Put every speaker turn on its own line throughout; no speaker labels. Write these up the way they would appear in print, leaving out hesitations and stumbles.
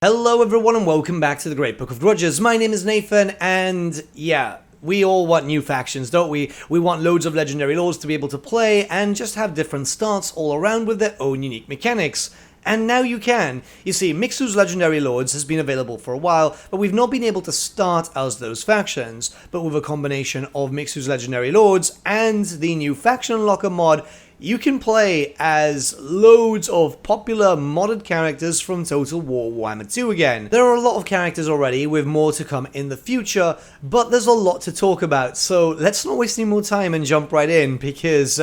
Hello everyone and welcome back to the Great Book of Grudges. My name is Nathan and yeah, we all want new factions, don't we? We want loads of legendary lords to be able to play and just have different starts all around with their own unique mechanics. And now you can. You see, MIXU'S Legendary Lords has been available for a while, but we've not been able to start as those factions. But with a combination of MIXU'S Legendary Lords and the new Faction Unlocker mod, you can play as loads of popular modded characters from Total War Warhammer 2 again. There are a lot of characters already, with more to come in the future, but there's a lot to talk about, so let's not waste any more time and jump right in, because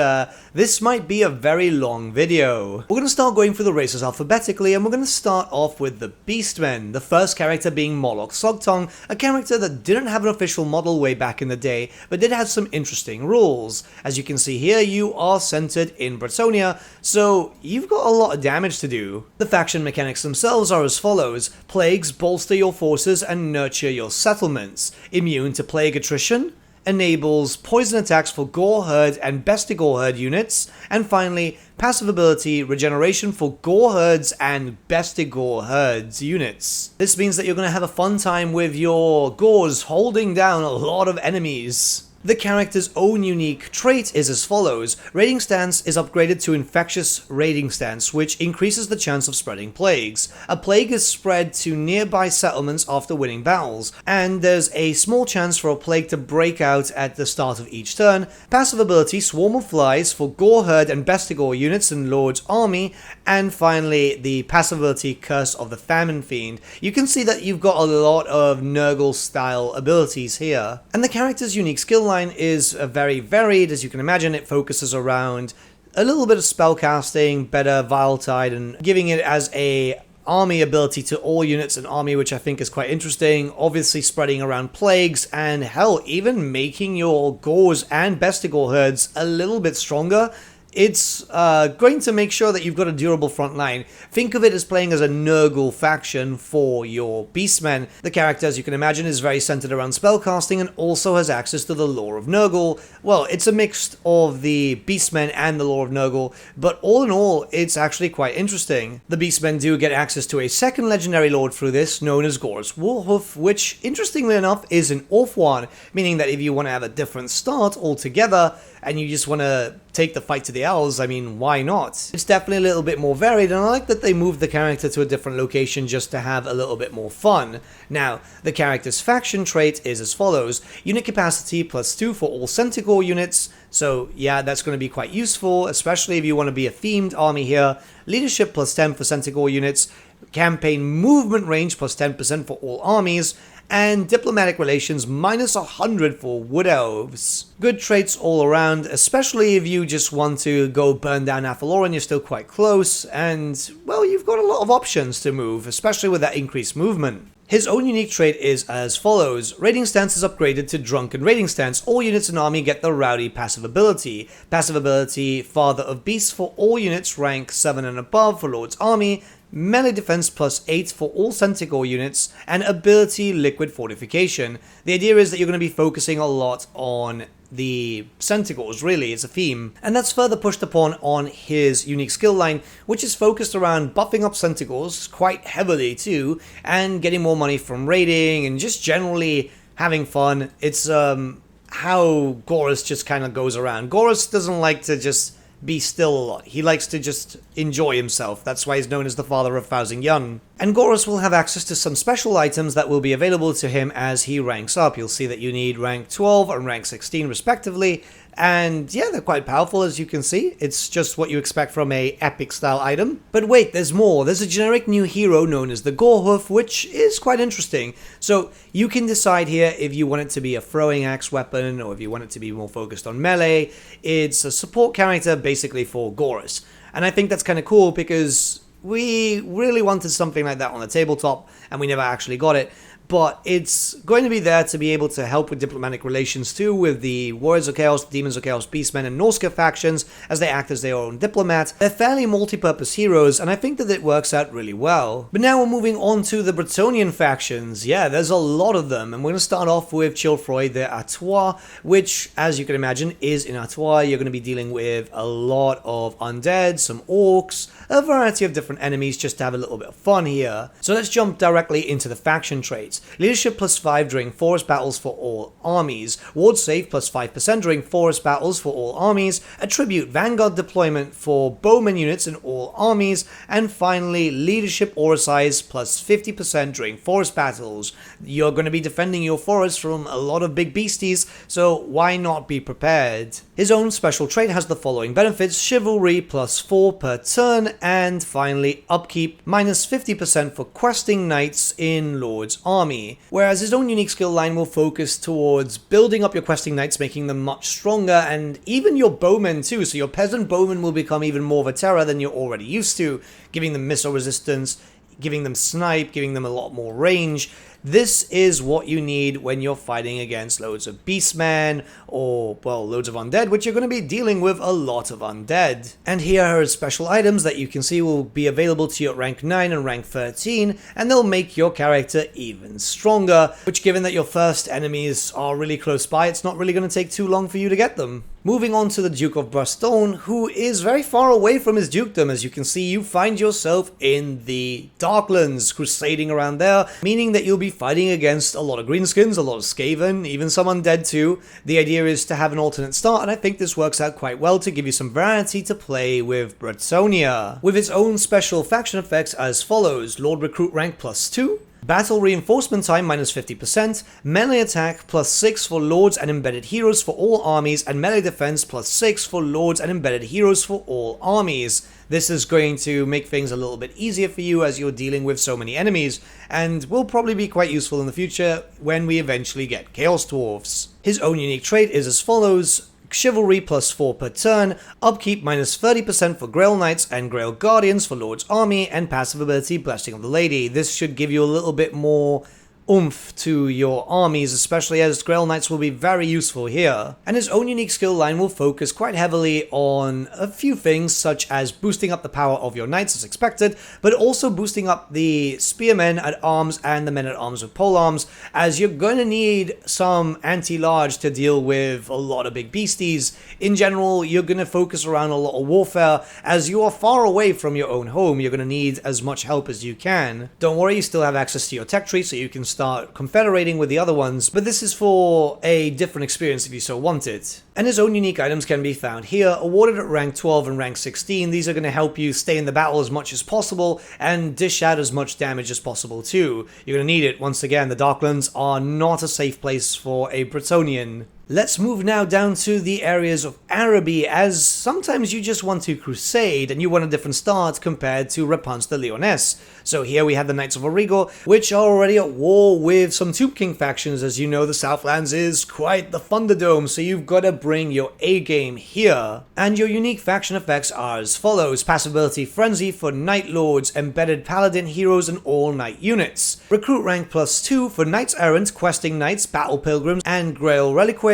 this might be a very long video. We're going to start going through the races alphabetically, and we're going to start off with the Beastmen, the first character being Moloch Sogtongue, a character that didn't have an official model way back in the day, but did have some interesting rules. As you can see here, you are centered in Bertsche, so you've got a lot of damage to do. The faction mechanics themselves are as follows: plagues bolster your forces and nurture your settlements, immune to plague attrition, enables poison attacks for Gore Herd and Bestigore Herd units, and finally, passive ability regeneration for Gore Herds and Bestigore Herds units. This means that you're going to have a fun time with your Gores holding down a lot of enemies. The character's own unique trait is as follows: Raiding Stance is upgraded to Infectious Raiding Stance, which increases the chance of spreading plagues. A plague is spread to nearby settlements after winning battles, and there's a small chance for a plague to break out at the start of each turn. Passive ability Swarm of Flies for Gore Herd and Bestigore units in Lord's Army, and finally the passive ability Curse of the Famine Fiend. You can see that you've got a lot of Nurgle style abilities here. And the character's unique skill line is very varied. As you can imagine, it focuses around a little bit of spellcasting, better Viletide, and giving it as a army ability to all units in army, which I think is quite interesting. Obviously spreading around plagues, and hell, even making your Gores and Bestigore herds a little bit stronger. It's going to make sure that you've got a durable front line. Think of it as playing as a Nurgle faction for your Beastmen. The character, as you can imagine, is very centered around spellcasting and also has access to the lore of Nurgle. Well, it's a mix of the Beastmen and the lore of Nurgle, but all in all, it's actually quite interesting. The Beastmen do get access to a second legendary lord through this, known as Gorus Warhoof, which, interestingly enough, is an off one, meaning that if you want to have a different start altogether, and you just want to take the fight to the Elves, I mean, why not? It's definitely a little bit more varied, and I like that they moved the character to a different location just to have a little bit more fun. Now, the character's faction trait is as follows: unit capacity +2 for all Centaur units, so yeah, that's going to be quite useful, especially if you want to be a themed army here. Leadership +10 for Centaur units, campaign movement range +10% for all armies, and diplomatic relations -100 for Wood Elves. Good traits all around, especially if you just want to go burn down Athalor and you're still quite close, and, well, you've got a lot of options to move, especially with that increased movement. His own unique trait is as follows: Raiding Stance is upgraded to Drunken Raiding Stance. All units in army get the Rowdy passive ability. Passive ability Father of Beasts for all units rank 7 and above for Lord's Army, melee defense +8 for all Centaur units, and ability Liquid Fortification. The idea is that you're going to be focusing a lot on the Centaurs, really, it's a theme. And that's further pushed upon on his unique skill line, which is focused around buffing up Centaurs quite heavily too, and getting more money from raiding, and just generally having fun. It's how Gorus just kind of goes around. Gorus doesn't like to just be still a lot. He likes to just enjoy himself. That's why he's known as the father of Thousand Young. And Gorus will have access to some special items that will be available to him as he ranks up. You'll see that you need rank 12 and rank 16 respectively. And yeah, they're quite powerful, as you can see. It's just what you expect from a epic style item. But wait, there's more. There's a generic new hero known as the Gorehoof, which is quite interesting. So you can decide here if you want it to be a throwing axe weapon or if you want it to be more focused on melee. It's a support character basically for Gorus. And I think that's kind of cool because we really wanted something like that on the tabletop and we never actually got it. but it's going to be there to be able to help with diplomatic relations too with the Warriors of Chaos, Demons of Chaos, Beastmen, and Norska factions as they act as their own diplomat. They're fairly multi-purpose heroes, and I think that it works out really well. But now we're moving on to the Bretonnian factions. Yeah, there's a lot of them, and we're going to start off with Chilfroy the Artois, which, as you can imagine, is in Artois. You're going to be dealing with a lot of undead, some orcs, a variety of different enemies just to have a little bit of fun here. So let's jump directly into the faction traits. Leadership +5 during forest battles for all armies. Ward save +5% during forest battles for all armies. Attribute Vanguard deployment for bowman units in all armies. And finally, leadership aura size +50% during forest battles. You're going to be defending your forest from a lot of big beasties, so why not be prepared? His own special trait has the following benefits: Chivalry +4 per turn, and finally upkeep -50% for questing knights in Lord's army. Whereas his own unique skill line will focus towards building up your questing knights, making them much stronger, and even your bowmen too, so your peasant bowmen will become even more of a terror than you're already used to, giving them missile resistance, giving them snipe, giving them a lot more range. This is what you need when you're fighting against loads of beastmen or, well, loads of undead, which you're going to be dealing with a lot of undead. And here are special items that you can see will be available to you at rank 9 and rank 13, and they'll make your character even stronger, which, given that your first enemies are really close by, it's not really going to take too long for you to get them. Moving on to the Duke of Berthstone, who is very far away from his dukedom. As you can see, you find yourself in the Darklands, crusading around there, meaning that you'll be fighting against a lot of greenskins, a lot of Skaven, even some undead too. The idea is to have an alternate start, and I think this works out quite well to give you some variety to play with Bretonnia, with its own special faction effects as follows: Lord Recruit rank +2, Battle reinforcement time -50%, melee attack +6 for lords and embedded heroes for all armies, and melee defense +6 for lords and embedded heroes for all armies. This is going to make things a little bit easier for you as you're dealing with so many enemies, and will probably be quite useful in the future when we eventually get Chaos Dwarfs. His own unique trait is as follows: Chivalry +4 per turn, upkeep -30% for Grail Knights and Grail Guardians for Lord's Army, and passive ability Blessing of the Lady. This should give you a little bit more oomph to your armies, especially as Grail Knights will be very useful here. And his own unique skill line will focus quite heavily on a few things, such as boosting up the power of your knights as expected, but also boosting up the spearmen at arms and the men at arms with polearms, as you're going to need some anti-large to deal with a lot of big beasties. In general, you're going to focus around a lot of warfare, as you are far away from your own home. You're going to need as much help as you can. Don't worry, you still have access to your tech tree, so you can start confederating with the other ones, but this is for a different experience if you so want it. And his own unique items can be found here, awarded at rank 12 and rank 16. These are going to help you stay in the battle as much as possible and dish out as much damage as possible too. You're going to need it. Once again, the Darklands are not a safe place for a Bretonnian. Let's move now down to the areas of Araby, as sometimes you just want to crusade and you want a different start compared to Repunce the Leoness. So here we have the Knights of Regal, which are already at war with some Tomb King factions. As you know, the Southlands is quite the Thunderdome, so you've got to bring your A-game here. And your unique faction effects are as follows: passive ability Frenzy for Knight Lords, embedded Paladin heroes, and all Knight units. Recruit rank +2 for Knights Errant, Questing Knights, Battle Pilgrims, and Grail Reliquaries.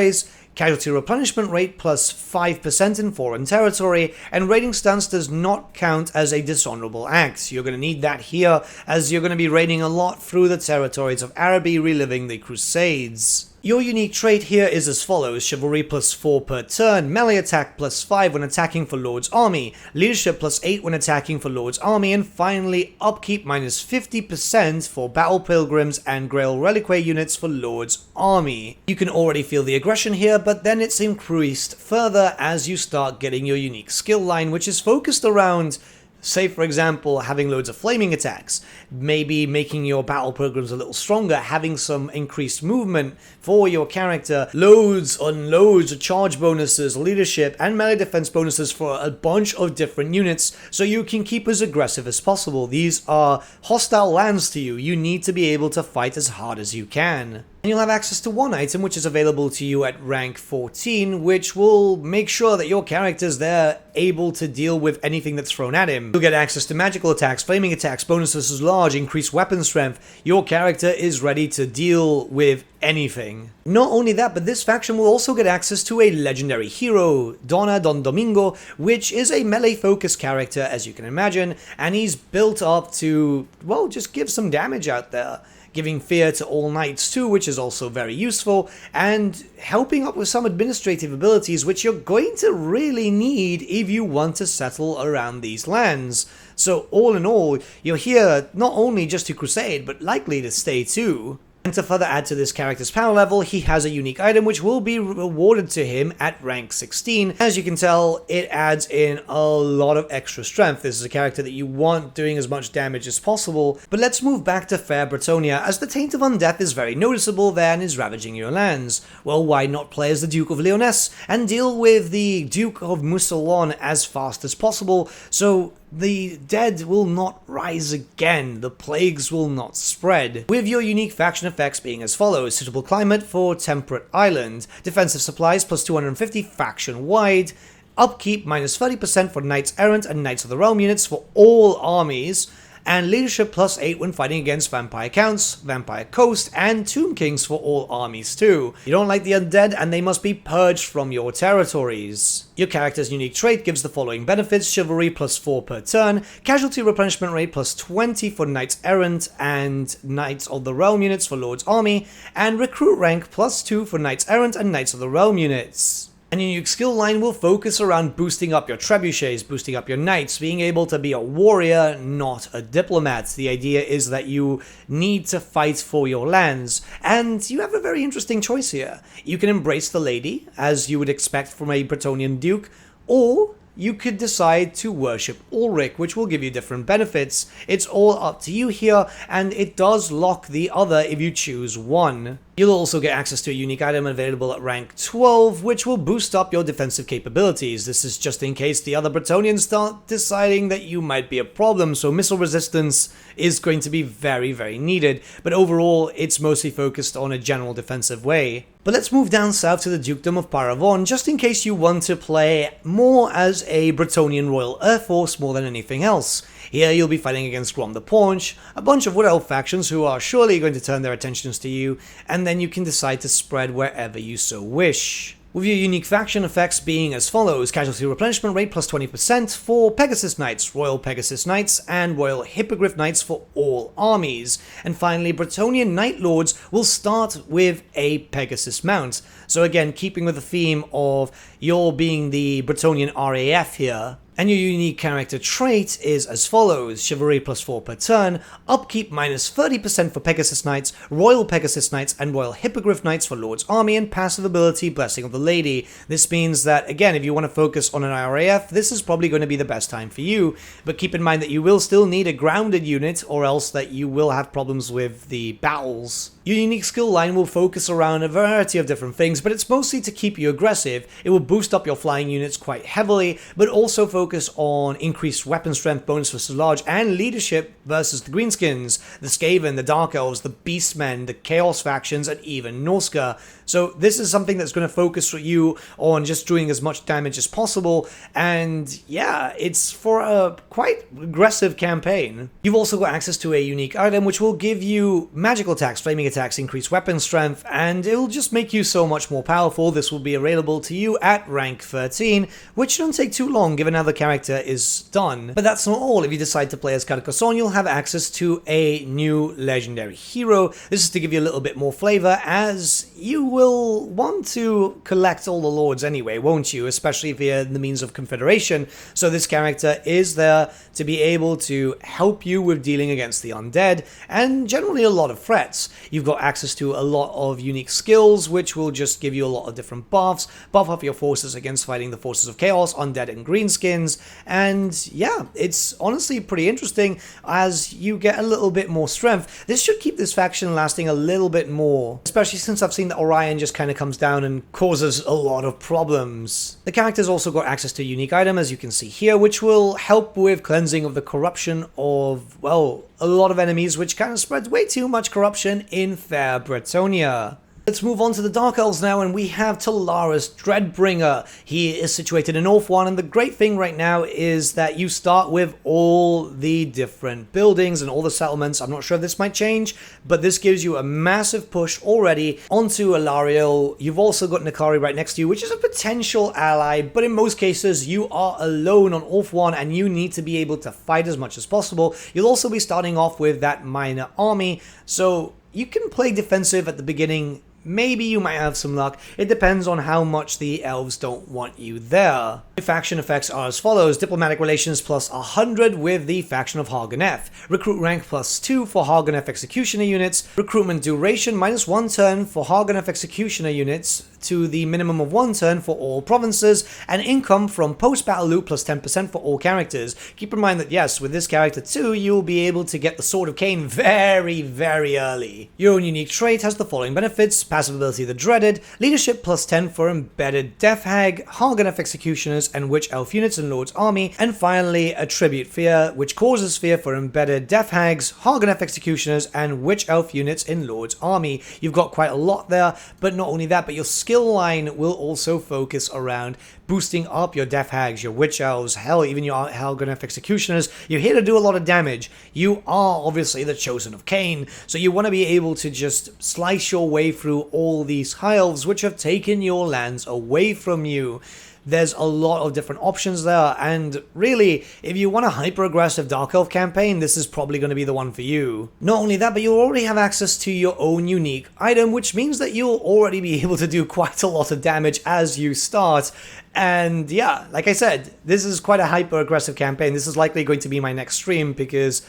Casualty replenishment rate +5% in foreign territory, and raiding stance does not count as a dishonorable act. You're going to need that here, as you're going to be raiding a lot through the territories of Araby, reliving the Crusades. Your unique trait here is as follows: Chivalry +4 per turn, melee attack +5 when attacking for Lord's Army, leadership +8 when attacking for Lord's Army, and finally upkeep -50% for Battle Pilgrims and Grail Reliquary units for Lord's Army. You can already feel the aggression here, but then it's increased further as you start getting your unique skill line, which is focused around, say for example, having loads of flaming attacks, maybe making your battle pilgrims a little stronger, having some increased movement for your character, loads and loads of charge bonuses, leadership, and melee defense bonuses for a bunch of different units, so you can keep as aggressive as possible. These are hostile lands to you. You need to be able to fight as hard as you can. And you'll have access to one item which is available to you at rank 14, which will make sure that your character's there able to deal with anything that's thrown at him. You'll get access to magical attacks, flaming attacks, bonus versus large, increased weapon strength. Your character is ready to deal with anything. Not only that, but this faction will also get access to a legendary hero, Don Domingo, which is a melee-focused character, as you can imagine, and he's built up to, well, just give some damage out there. Giving fear to all knights too, which is also very useful, and helping up with some administrative abilities which you're going to really need if you want to settle around these lands. So all in all, you're here not only just to crusade, but likely to stay too. And to further add to this character's power level, he has a unique item which will be rewarded to him at rank 16. As you can tell, it adds in a lot of extra strength. This is a character that you want doing as much damage as possible. But let's move back to Fair Bretonnia, as the Taint of Undeath is very noticeable there and is ravaging your lands. Well, why not play as the Duke of Leoness and deal with the Duke of Mousillon as fast as possible, so the dead will not rise again, the plagues will not spread. With your unique faction effects being as follows: suitable climate for Temperate Island, defensive supplies plus 250 faction wide, upkeep minus 30% for Knights Errant and Knights of the Realm units for all armies, and leadership plus 8 when fighting against Vampire Counts, Vampire Coast, and Tomb Kings for all armies too. You don't like the undead, and they must be purged from your territories. Your character's unique trait gives the following benefits: chivalry plus 4 per turn, casualty replenishment rate plus 20 for Knights Errant and Knights of the Realm units for Lord's Army, and recruit rank plus 2 for Knights Errant and Knights of the Realm units. And your unique skill line will focus around boosting up your trebuchets, boosting up your knights, being able to be a warrior, not a diplomat. The idea is that you need to fight for your lands, and you have a very interesting choice here. You can embrace the lady, as you would expect from a Bretonnian duke, or you could decide to worship Ulrich, which will give you different benefits. It's all up to you here, and it does lock the other if you choose one. You'll also get access to a unique item available at rank 12, which will boost up your defensive capabilities. This is just in case the other Bretonnians start deciding that you might be a problem, so missile resistance is going to be very, very needed, but overall it's mostly focused on a general defensive way. But let's move down south to the Dukedom of Paravan, just in case you want to play more as a Bretonnian Royal Air Force more than anything else. Here you'll be fighting against Grom the Paunch, a bunch of Wood Elf factions who are surely going to turn their attentions to you, and then you can decide to spread wherever you so wish. With your unique faction effects being as follows: casualty replenishment rate plus 20% for Pegasus Knights, Royal Pegasus Knights, and Royal Hippogriff Knights for all armies. And finally, Bretonnian Knight Lords will start with a Pegasus mount. So again, keeping with the theme of you're being the Bretonnian RAF here. And your unique character trait is as follows: chivalry plus 4 per turn, upkeep minus 30% for Pegasus Knights, Royal Pegasus Knights, and Royal Hippogriff Knights for Lord's Army, and passive ability Blessing of the Lady. This means that, again, if you want to focus on an RAF, this is probably going to be the best time for you, but keep in mind that you will still need a grounded unit, or else that you will have problems with the battles. Your unique skill line will focus around a variety of different things, but it's mostly to keep you aggressive. It will boost up your flying units quite heavily, but also focus on increased weapon strength, bonus versus large, and leadership versus the Greenskins, the Skaven, the Dark Elves, the Beastmen, the Chaos factions, and even Norska. So this is something that's going to focus you on just doing as much damage as possible, and yeah, it's for a quite aggressive campaign. You've also got access to a unique item which will give you magical attacks, flaming attacks, increased weapon strength, and it'll just make you so much more powerful. This will be available to you at rank 13, which shouldn't take too long given how the character is done. But that's not all. If you decide to play as Caracas, you'll have access to a new legendary hero. This is to give you a little bit more flavor, as you will want to collect all the lords anyway, won't you? Especially via the means of confederation. So this character is there to be able to help you with dealing against the undead, and generally a lot of threats. You've got access to a lot of unique skills, which will just give you a lot of different buffs, buff up your forces against fighting the forces of chaos, undead, and greenskins, and yeah, it's honestly pretty interesting as you get a little bit more strength. This should keep this faction lasting a little bit more, especially since I've seen that Orion just kind of comes down and causes a lot of problems. The character's also got access to a unique item, as you can see here, which will help with cleansing of the corruption of, well, a lot of enemies, which kind of spreads way too much corruption in in fair Bretonia. Let's move on to the Dark Elves now, and we have Talaris Dreadbringer. He is situated in North 1, and the great thing right now is that you start with all the different buildings and all the settlements. I'm not sure if this might change, but this gives you a massive push already onto Alariel. You've also got Nakari right next to you, which is a potential ally, but in most cases you are alone on North 1, and you need to be able to fight as much as possible. You'll also be starting off with that minor army, so you can play defensive at the beginning. Maybe you might have some luck. It depends on how much the elves don't want you there. The faction effects are as follows: diplomatic relations plus 100 with the faction of Hargonef. Recruit rank plus 2 for Hargonef executioner units. Recruitment duration minus 1 turn for Hargonef executioner units to the minimum of 1 turn for all provinces, and income from post-battle loot plus 10% for all characters. Keep in mind that yes, with this character too, you'll be able to get the Sword of Cain very, very early. Your own unique trait has the following benefits: passive ability The Dreaded, leadership plus 10 for embedded Death Hag, Hargonef executioners and witch elf units in Lord's army, and finally attribute fear, which causes fear for embedded Death Hags, Hargonef executioners and witch elf units in Lord's army. You've got quite a lot there, but not only that, but your skill line will also focus around boosting up your Death Hags, your Witch Elves, hell, even your Hargonef executioners. You're here to do a lot of damage. You are obviously the Chosen of Cain, so you want to be able to just slice your way through all these High Elves which have taken your lands away from you. There's a lot of different options there, and really, if you want a hyper-aggressive Dark Elf campaign, this is probably going to be the one for you. Not only that, but you'll already have access to your own unique item, which means that you'll already be able to do quite a lot of damage as you start. And yeah, like I said, this is quite a hyper-aggressive campaign. This is likely going to be my next stream because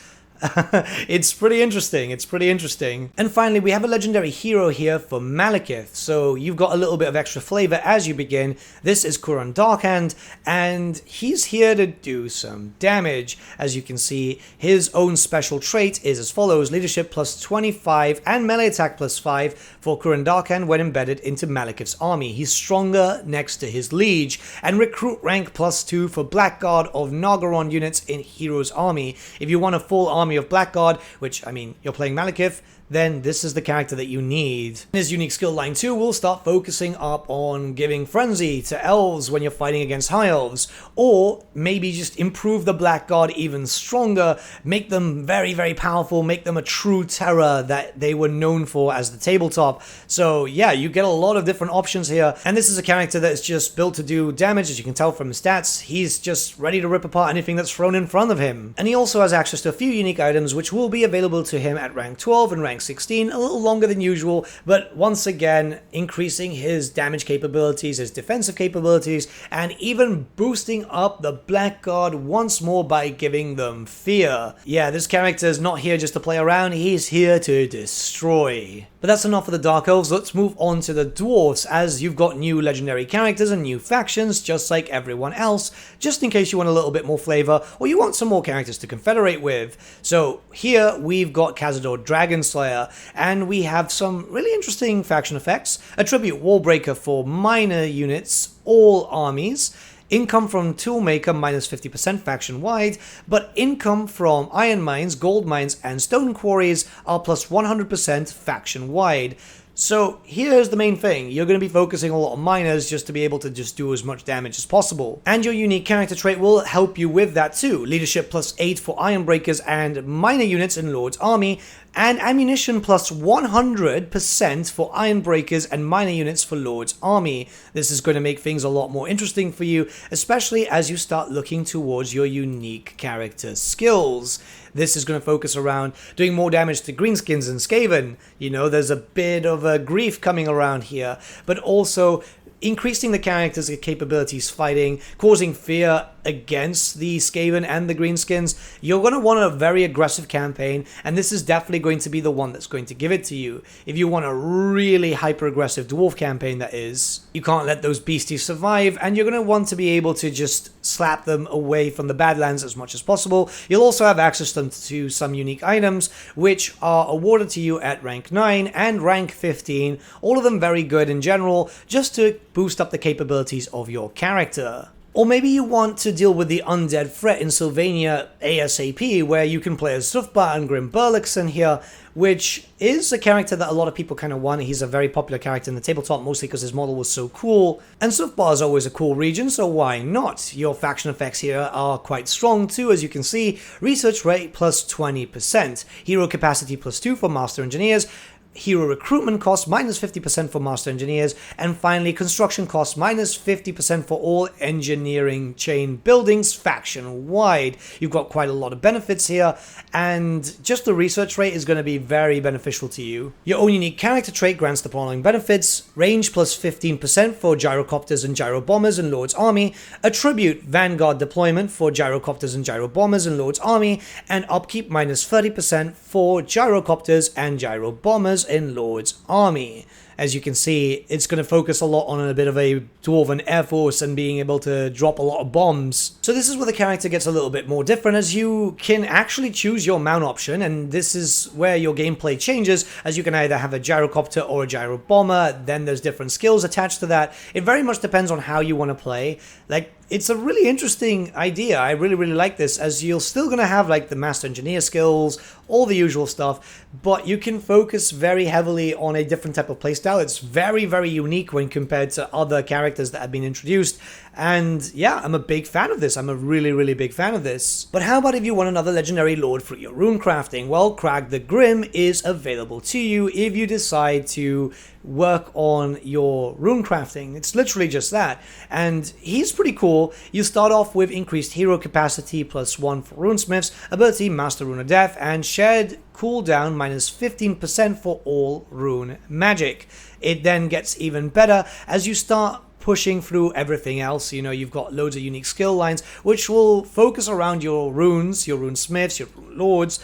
it's pretty interesting. And finally, we have a legendary hero here for Malakith, so you've got a little bit of extra flavor as you begin. This is Kuran Darkhand, and he's here to do some damage. As you can see, his own special trait is as follows: leadership plus 25 and melee attack plus 5 for Kuran Darkhand when embedded into Malakith's army. He's stronger next to his liege, and recruit rank plus 2 for Blackguard of Nagaron units in Hero's army. If you want a full army of Blackguard, which, I mean, you're playing Malakith, then this is the character that you need. His unique skill line 2 will start focusing up on giving Frenzy to Elves when you're fighting against High Elves, or maybe just improve the Blackguard even stronger, make them very, very powerful, make them a true terror that they were known for as the tabletop. So yeah, you get a lot of different options here, and this is a character that's just built to do damage. As you can tell from his stats, he's just ready to rip apart anything that's thrown in front of him. And he also has access to a few unique items which will be available to him at rank 12 and rank 16, a little longer than usual, but once again increasing his damage capabilities, his defensive capabilities, and even boosting up the Blackguard once more by giving them fear. Yeah, this character is not here just to play around, he's here to destroy. But that's enough for the Dark Elves. Let's move on to the Dwarves, as you've got new legendary characters and new factions just like everyone else, just in case you want a little bit more flavor or you want some more characters to confederate with. So here we've got Kadzador Dragonslayer, and we have some really interesting faction effects. Attribute Wallbreaker for minor units, all armies. Income from Toolmaker minus 50% faction-wide, but income from Iron Mines, Gold Mines, and Stone Quarries are plus 100% faction-wide. So here's the main thing: you're going to be focusing a lot on miners just to be able to just do as much damage as possible. And your unique character trait will help you with that too. Leadership plus 8 for Ironbreakers and minor units in Lord's army, and ammunition plus 100% for Ironbreakers and minor units for Lord's army. This is going to make things a lot more interesting for you, especially as you start looking towards your unique character skills. This is going to focus around doing more damage to Greenskins and Skaven. You know, there's a bit of a grief coming around here, but also increasing the character's capabilities fighting, causing fear against the Skaven and the Greenskins. You're going to want a very aggressive campaign, and this is definitely going to be the one that's going to give it to you. If you want a really hyper-aggressive dwarf campaign, that is, you can't let those beasties survive, and you're going to want to be able to just slap them away from the Badlands as much as possible. You'll also have access to some unique items, which are awarded to you at rank 9 and rank 15, all of them very good in general, just to boost up the capabilities of your character. Or maybe you want to deal with the undead threat in Sylvania ASAP, where you can play as Sufbar and Grim Bollocks in here, which is a character that a lot of people kind of want. He's a very popular character in the tabletop, mostly because his model was so cool. And Sufbar is always a cool region, so why not? Your faction effects here are quite strong too, as you can see. Research rate plus 20%. Hero capacity plus 2 for Master Engineers. Hero recruitment cost minus 50% for Master Engineers, and finally construction cost minus 50% for all engineering chain buildings faction-wide. You've got quite a lot of benefits here, and just the research rate is going to be very beneficial to you. Your own unique character trait grants the following benefits: range plus 15% for gyrocopters and gyrobombers in Lord's Army, attribute Vanguard deployment for gyrocopters and gyrobombers in Lord's Army, and upkeep minus 30% for gyrocopters and gyrobombers in Lord's Army. As you can see, it's going to focus a lot on a bit of a Dwarven Air Force and being able to drop a lot of bombs. So this is where the character gets a little bit more different, as you can actually choose your mount option, and this is where your gameplay changes, as you can either have a gyrocopter or a gyrobomber. Then there's different skills attached to that. It very much depends on how you want to play. Like, it's a really interesting idea. I really like this, as you're still going to have like the Master Engineer skills, all the usual stuff, but you can focus very heavily on a different type of playstyle. It's very unique when compared to other characters that have been introduced. And yeah, I'm a big fan of this. I'm a really big fan of this. But how about if you want another legendary lord for your rune crafting? Well, Crag the Grim is available to you if you decide to work on your rune crafting. It's literally just that, and he's pretty cool. You start off with increased hero capacity plus 1 for runesmiths, ability Master Rune of Death, and shared cooldown minus 15% for all rune magic. It then gets even better as you start pushing through everything else. You know, you've got loads of unique skill lines which will focus around your runes, your runesmiths, your rune lords,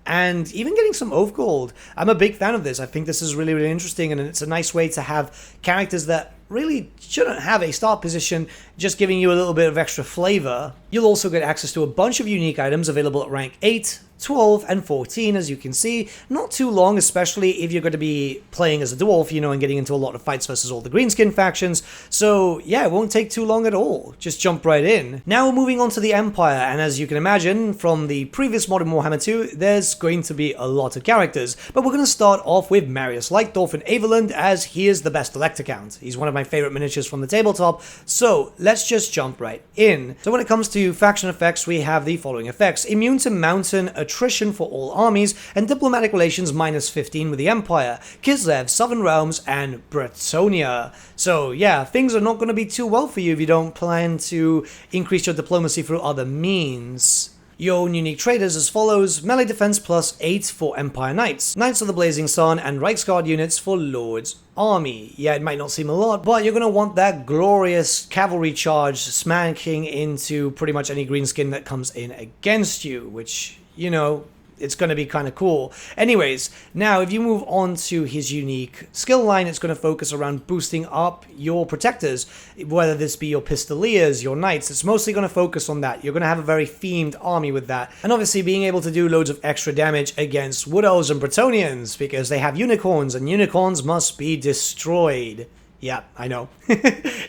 and even getting some oath gold. I'm a big fan of this. I think this is really interesting, and it's a nice way to have characters that really shouldn't have a start position, just giving you a little bit of extra flavor. You'll also get access to a bunch of unique items available at rank 8, 12, and 14, as you can see. Not too long, especially if you're going to be playing as a dwarf, you know, and getting into a lot of fights versus all the greenskin factions. So yeah, it won't take too long at all. Just jump right in. Now we're moving on to the Empire, and as you can imagine from the previous Modern Warhammer 2, there's going to be a lot of characters. But we're going to start off with Marius Leitdorf in Averland, as he is the best Elector Count. He's one of my favorite miniatures from the tabletop, so let's just jump right in. So when it comes to faction effects, we have the following effects: immune to mountain attrition for all armies, and diplomatic relations minus 15 with the Empire, Kislev, Southern Realms, and Bretonia. So yeah, things are not going to be too well for you if you don't plan to increase your diplomacy through other means. Your own unique trait is as follows: melee defense plus 8 for Empire Knights, Knights of the Blazing Sun, and Reichsguard units for Lord's Army. Yeah, it might not seem a lot, but you're going to want that glorious cavalry charge smacking into pretty much any greenskin that comes in against you, which, you know, it's going to be kind of cool. Anyways, now if you move on to his unique skill line, it's going to focus around boosting up your protectors, whether this be your pistoliers, your knights. It's mostly going to focus on that. You're going to have a very themed army with that, and obviously being able to do loads of extra damage against Wood Elves and Bretonians, because they have unicorns, and unicorns must be destroyed. Yeah, I know.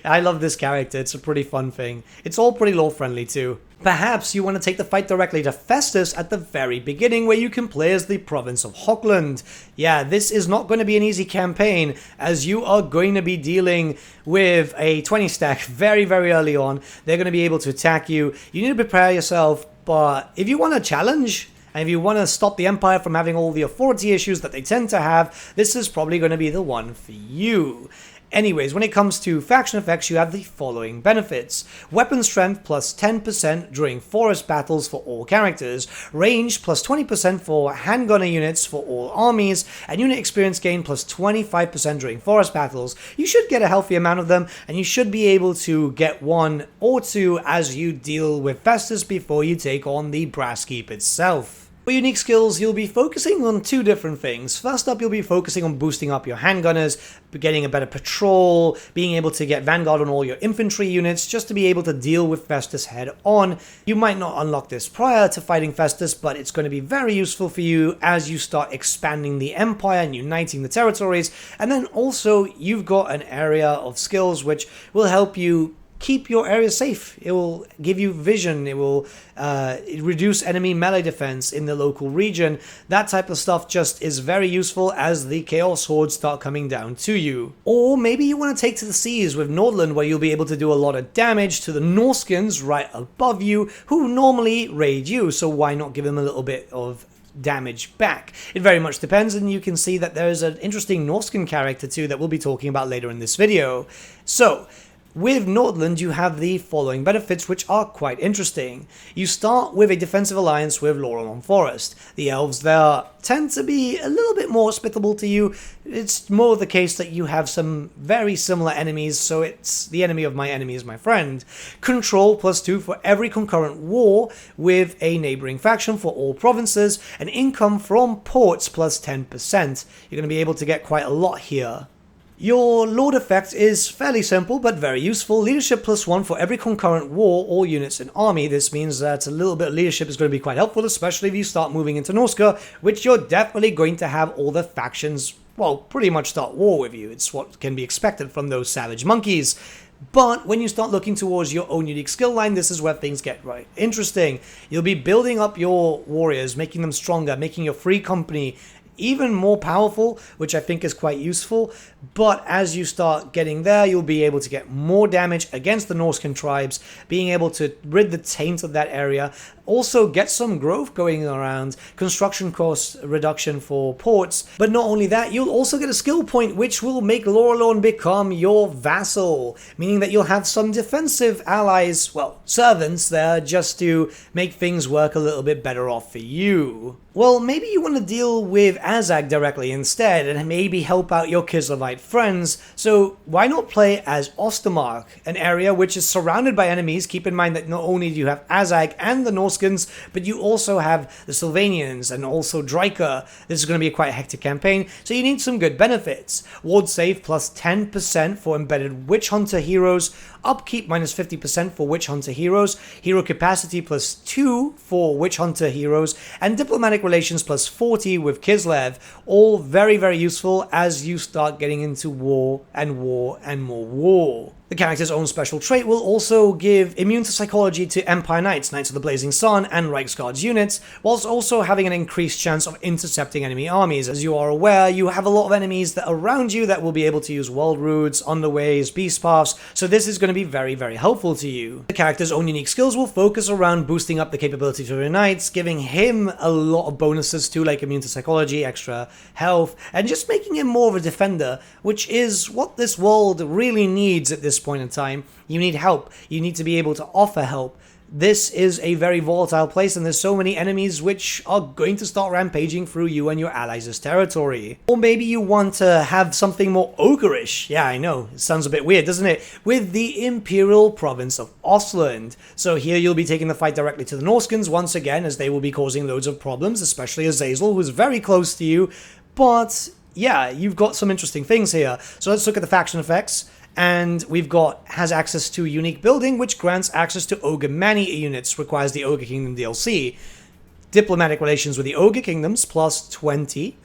I love this character. It's a pretty fun thing. It's all pretty lore friendly too. Perhaps you want to take the fight directly to Festus at the very beginning, where you can play as the province of Hochland. Yeah, this is not going to be an easy campaign, as you are going to be dealing with a 20 stack very early on. They're going to be able to attack you. You need to prepare yourself, but if you want a challenge, and if you want to stop the Empire from having all the authority issues that they tend to have, this is probably going to be the one for you. Anyways, when it comes to faction effects, you have the following benefits: weapon strength plus 10% during forest battles for all characters, range plus 20% for handgunner units for all armies, and unit experience gain plus 25% during forest battles. You should get a healthy amount of them, and you should be able to get 1 or 2 as you deal with Festus before you take on the Brass Keep itself. For unique skills, you'll be focusing on 2 different things. First up, you'll be focusing on boosting up your handgunners, getting a better patrol, being able to get Vanguard on all your infantry units, just to be able to deal with Festus head on. You might not unlock this prior to fighting Festus, but it's going to be very useful for you as you start expanding the Empire and uniting the territories. And then also, you've got an area of skills which will help you keep your area safe. It will give you vision. It will reduce enemy melee defense in the local region. That type of stuff just is very useful as the Chaos Hordes start coming down to you. Or maybe you want to take to the seas with Nordland, where you'll be able to do a lot of damage to the Norskins right above you, who normally raid you, so why not give them a little bit of damage back? It very much depends, and you can see that there's an interesting Norskin character too that we'll be talking about later in this video. So, with Nordland, you have the following benefits, which are quite interesting. You start with a defensive alliance with Lorelon Forest. The elves there tend to be a little bit more hospitable to you. It's more the case that you have some very similar enemies, so it's the enemy of my enemy is my friend. Control +2 for every concurrent war with a neighboring faction for all provinces, and income from ports +10%. You're going to be able to get quite a lot here. Your Lord effect is fairly simple but very useful. Leadership +1 for every concurrent war or units in army. This means that a little bit of leadership is going to be quite helpful, especially if you start moving into Norska, which you're definitely going to have all the factions, well, pretty much start war with you. It's what can be expected from those savage monkeys. But when you start looking towards your own unique skill line, this is where things get right interesting. You'll be building up your warriors, making them stronger, making your free company even more powerful, which I think is quite useful. But as you start getting there, you'll be able to get more damage against the Norscan tribes, being able to rid the taint of that area, also get some growth going around, construction cost reduction for ports. But not only that, you'll also get a skill point which will make Lorelorn become your vassal, meaning that you'll have some defensive allies, well, servants there, just to make things work a little bit better off for you. Well, maybe you want to deal with Azag directly instead, and maybe help out your Kislevites friends, so why not play as Ostermark, an area which is surrounded by enemies. Keep in mind that not only do you have Azag and the Norskins, but you also have the Sylvanians and also Dryker. This is going to be a quite hectic campaign, so you need some good benefits. Ward save +10% for embedded Witch Hunter heroes, upkeep -50% for Witch Hunter heroes, hero capacity +2 for Witch Hunter heroes, and diplomatic relations +40 with Kislev, all very, very useful as you start getting into war and war and more war. The character's own special trait will also give immune to psychology to Empire Knights, Knights of the Blazing Sun, and Reichsguards units, whilst also having an increased chance of intercepting enemy armies. As you are aware, you have a lot of enemies that are around you that will be able to use world routes, underways, beast paths, so this is going to be very, very helpful to you. The character's own unique skills will focus around boosting up the capability to your knights, giving him a lot of bonuses too, like immune to psychology, extra health, and just making him more of a defender, which is what this world really needs at this point in time. You need help. You need to be able to offer help. This is a very volatile place, and there's so many enemies which are going to start rampaging through you and your allies' territory. Or maybe you want to have something more ogreish. Yeah, I know, it sounds a bit weird, doesn't it? With the Imperial Province of Ostland. So here you'll be taking the fight directly to the Norskins once again, as they will be causing loads of problems, especially Azazel, who's very close to you. But yeah, you've got some interesting things here. So let's look at the faction effects. And we've got, has access to unique building, which grants access to Ogre Mani units, requires the Ogre Kingdom DLC. Diplomatic relations with the Ogre Kingdoms, +20.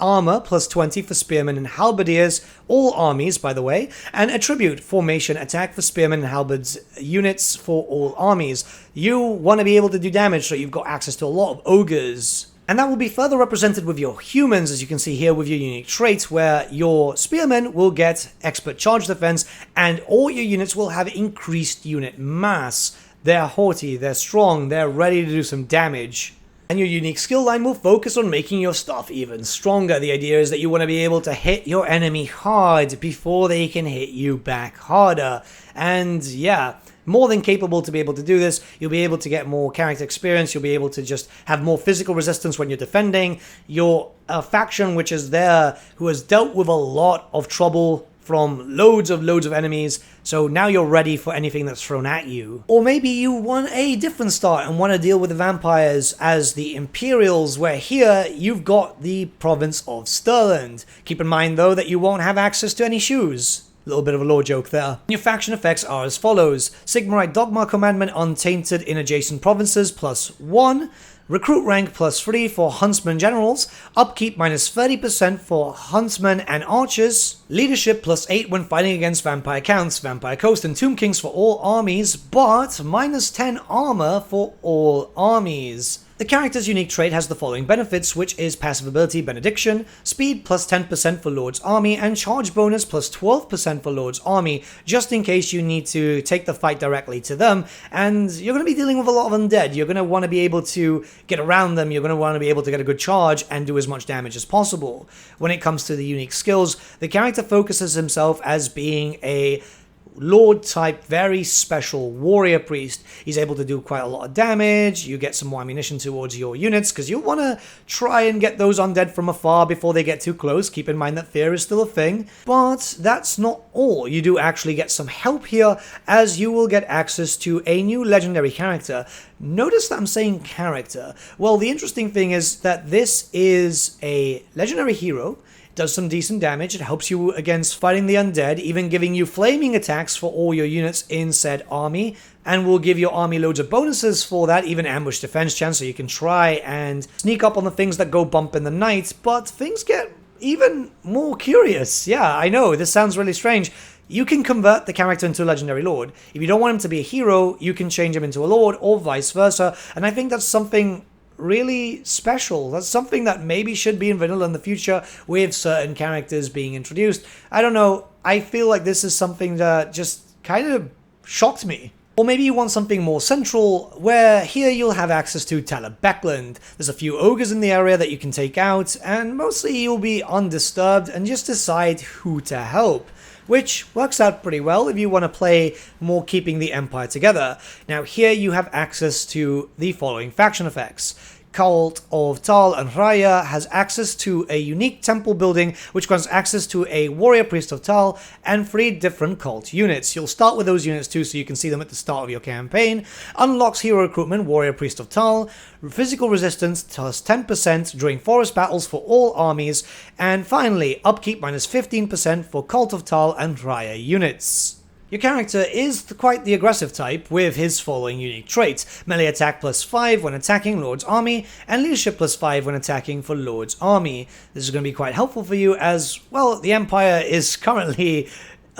Armor, +20 for Spearmen and Halberdiers, all armies, by the way. And Attribute, Formation, Attack for Spearmen and Halberds units for all armies. You want to be able to do damage, so you've got access to a lot of Ogres. And that will be further represented with your humans, as you can see here with your unique traits, where your spearmen will get expert charge defense, and all your units will have increased unit mass. They're haughty, they're strong, they're ready to do some damage. And your unique skill line will focus on making your stuff even stronger. The idea is that you want to be able to hit your enemy hard before they can hit you back harder. And yeah, more than capable to be able to do this. You'll be able to get more character experience. You'll be able to just have more physical resistance when you're defending. Your faction, which is there, who has dealt with a lot of trouble from loads of enemies, so now you're ready for anything that's thrown at you. Or maybe you want a different start and want to deal with the vampires as the Imperials, where here you've got the province of Stirland. Keep in mind though that you won't have access to any shoes. A little bit of a lore joke there. Your faction effects are as follows. Sigmarite Dogma Commandment Untainted in adjacent provinces +1. Recruit rank +3 for Huntsman Generals, upkeep -30% for Huntsmen and Archers, leadership +8 when fighting against Vampire Counts, Vampire Coast, and Tomb Kings for all armies, but -10 armor for all armies. The character's unique trait has the following benefits, which is passive ability Benediction, speed +10% for Lord's Army, and charge bonus +12% for Lord's Army, just in case you need to take the fight directly to them, and you're going to be dealing with a lot of undead. You're going to want to be able to get around them, you're going to want to be able to get a good charge and do as much damage as possible. When it comes to the unique skills, the character focuses himself as being a Lord type, very special warrior priest. He's able to do quite a lot of damage. You get some more ammunition towards your units because you want to try and get those undead from afar before they get too close. Keep in mind that fear is still a thing, but that's not all. You do actually get some help here, as you will get access to a new legendary character. Notice that I'm saying character. Well, the interesting thing is that this is a legendary hero. Does some decent damage, it helps you against fighting the undead, even giving you flaming attacks for all your units in said army, and will give your army loads of bonuses for that, even ambush defense chance, so you can try and sneak up on the things that go bump in the night, but things get even more curious. Yeah, I know, this sounds really strange. You can convert the character into a legendary lord. If you don't want him to be a hero, you can change him into a lord, or vice versa, and I think that's something really special. That's something that maybe should be in vanilla in the future with certain characters being introduced. I don't know, I feel like this is something that just kind of shocked me. Or maybe you want something more central, where here you'll have access to Beckland. There's a few ogres in the area that you can take out, and mostly you'll be undisturbed and just decide who to help, which works out pretty well if you want to play more keeping the Empire together. Now here you have access to the following faction effects. Cult of Tal and Raya has access to a unique temple building, which grants access to a warrior priest of Tal and 3 different cult units. You'll start with those units too, so you can see them at the start of your campaign. Unlocks hero recruitment, warrior priest of Tal, physical resistance plus 10% during forest battles for all armies, and finally, upkeep -15% for Cult of Tal and Raya units. Your character is quite the aggressive type, with his following unique traits: melee attack +5 when attacking Lord's Army, and leadership +5 when attacking for Lord's Army. This is going to be quite helpful for you, as, well, the Empire is currently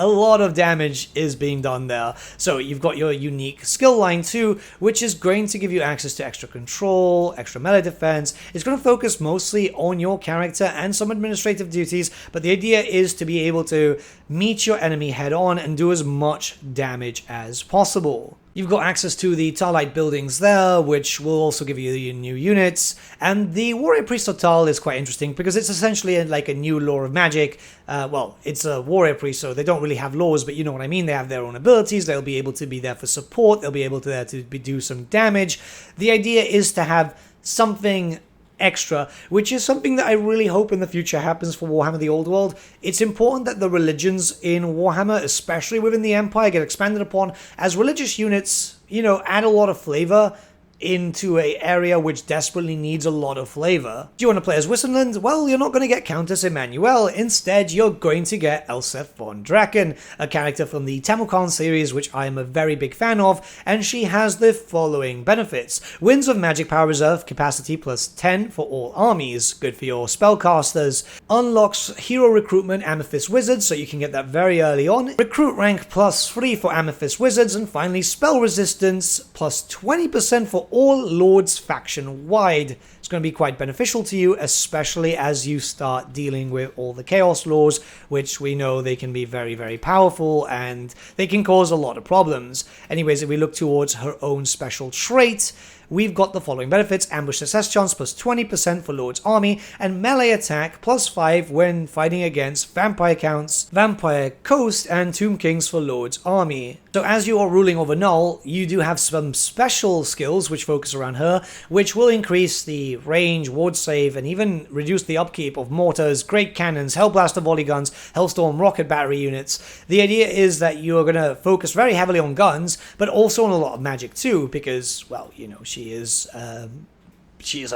a lot of damage is being done there. So you've got your unique skill line too, which is going to give you access to extra control, extra melee defense. It's going to focus mostly on your character and some administrative duties, but the idea is to be able to meet your enemy head on and do as much damage as possible. You've got access to the Tarlite buildings there, which will also give you the new units. And the Warrior Priest of Tal is quite interesting because it's essentially like a new law of magic. Well, it's a Warrior Priest, so they don't really have laws, but you know what I mean. They have their own abilities. They'll be able to be there for support. They'll be able to do some damage. The idea is to have something extra, which is something that I really hope in the future happens for Warhammer the Old World. It's important that the religions in Warhammer, especially within the Empire, get expanded upon, as religious units, you know, add a lot of flavor into an area which desperately needs a lot of flavor. Do you want to play as Wissenland? Well, you're not going to get Countess Emmanuel. Instead, you're going to get Elseth von Draken, a character from the Tamukan series, which I am a very big fan of, and she has the following benefits: Winds of Magic Power Reserve capacity +10 for all armies, good for your spellcasters. Unlocks hero recruitment Amethyst Wizards, so you can get that very early on. Recruit rank +3 for Amethyst Wizards, and finally spell resistance +20% for all Lords faction-wide. It's going to be quite beneficial to you, especially as you start dealing with all the Chaos Laws, which we know they can be very, very powerful, and they can cause a lot of problems. Anyways, if we look towards her own special trait, we've got the following benefits: ambush success chance +20% for Lord's Army, and melee attack +5 when fighting against Vampire Counts, Vampire Coast, and Tomb Kings for Lord's Army. So as you are ruling over Null, you do have some special skills which focus around her, which will increase the range, ward save, and even reduce the upkeep of mortars, great cannons, Hellblaster volley guns, Hellstorm rocket battery units. The idea is that you are going to focus very heavily on guns, but also on a lot of magic too, because, well, you know, she is a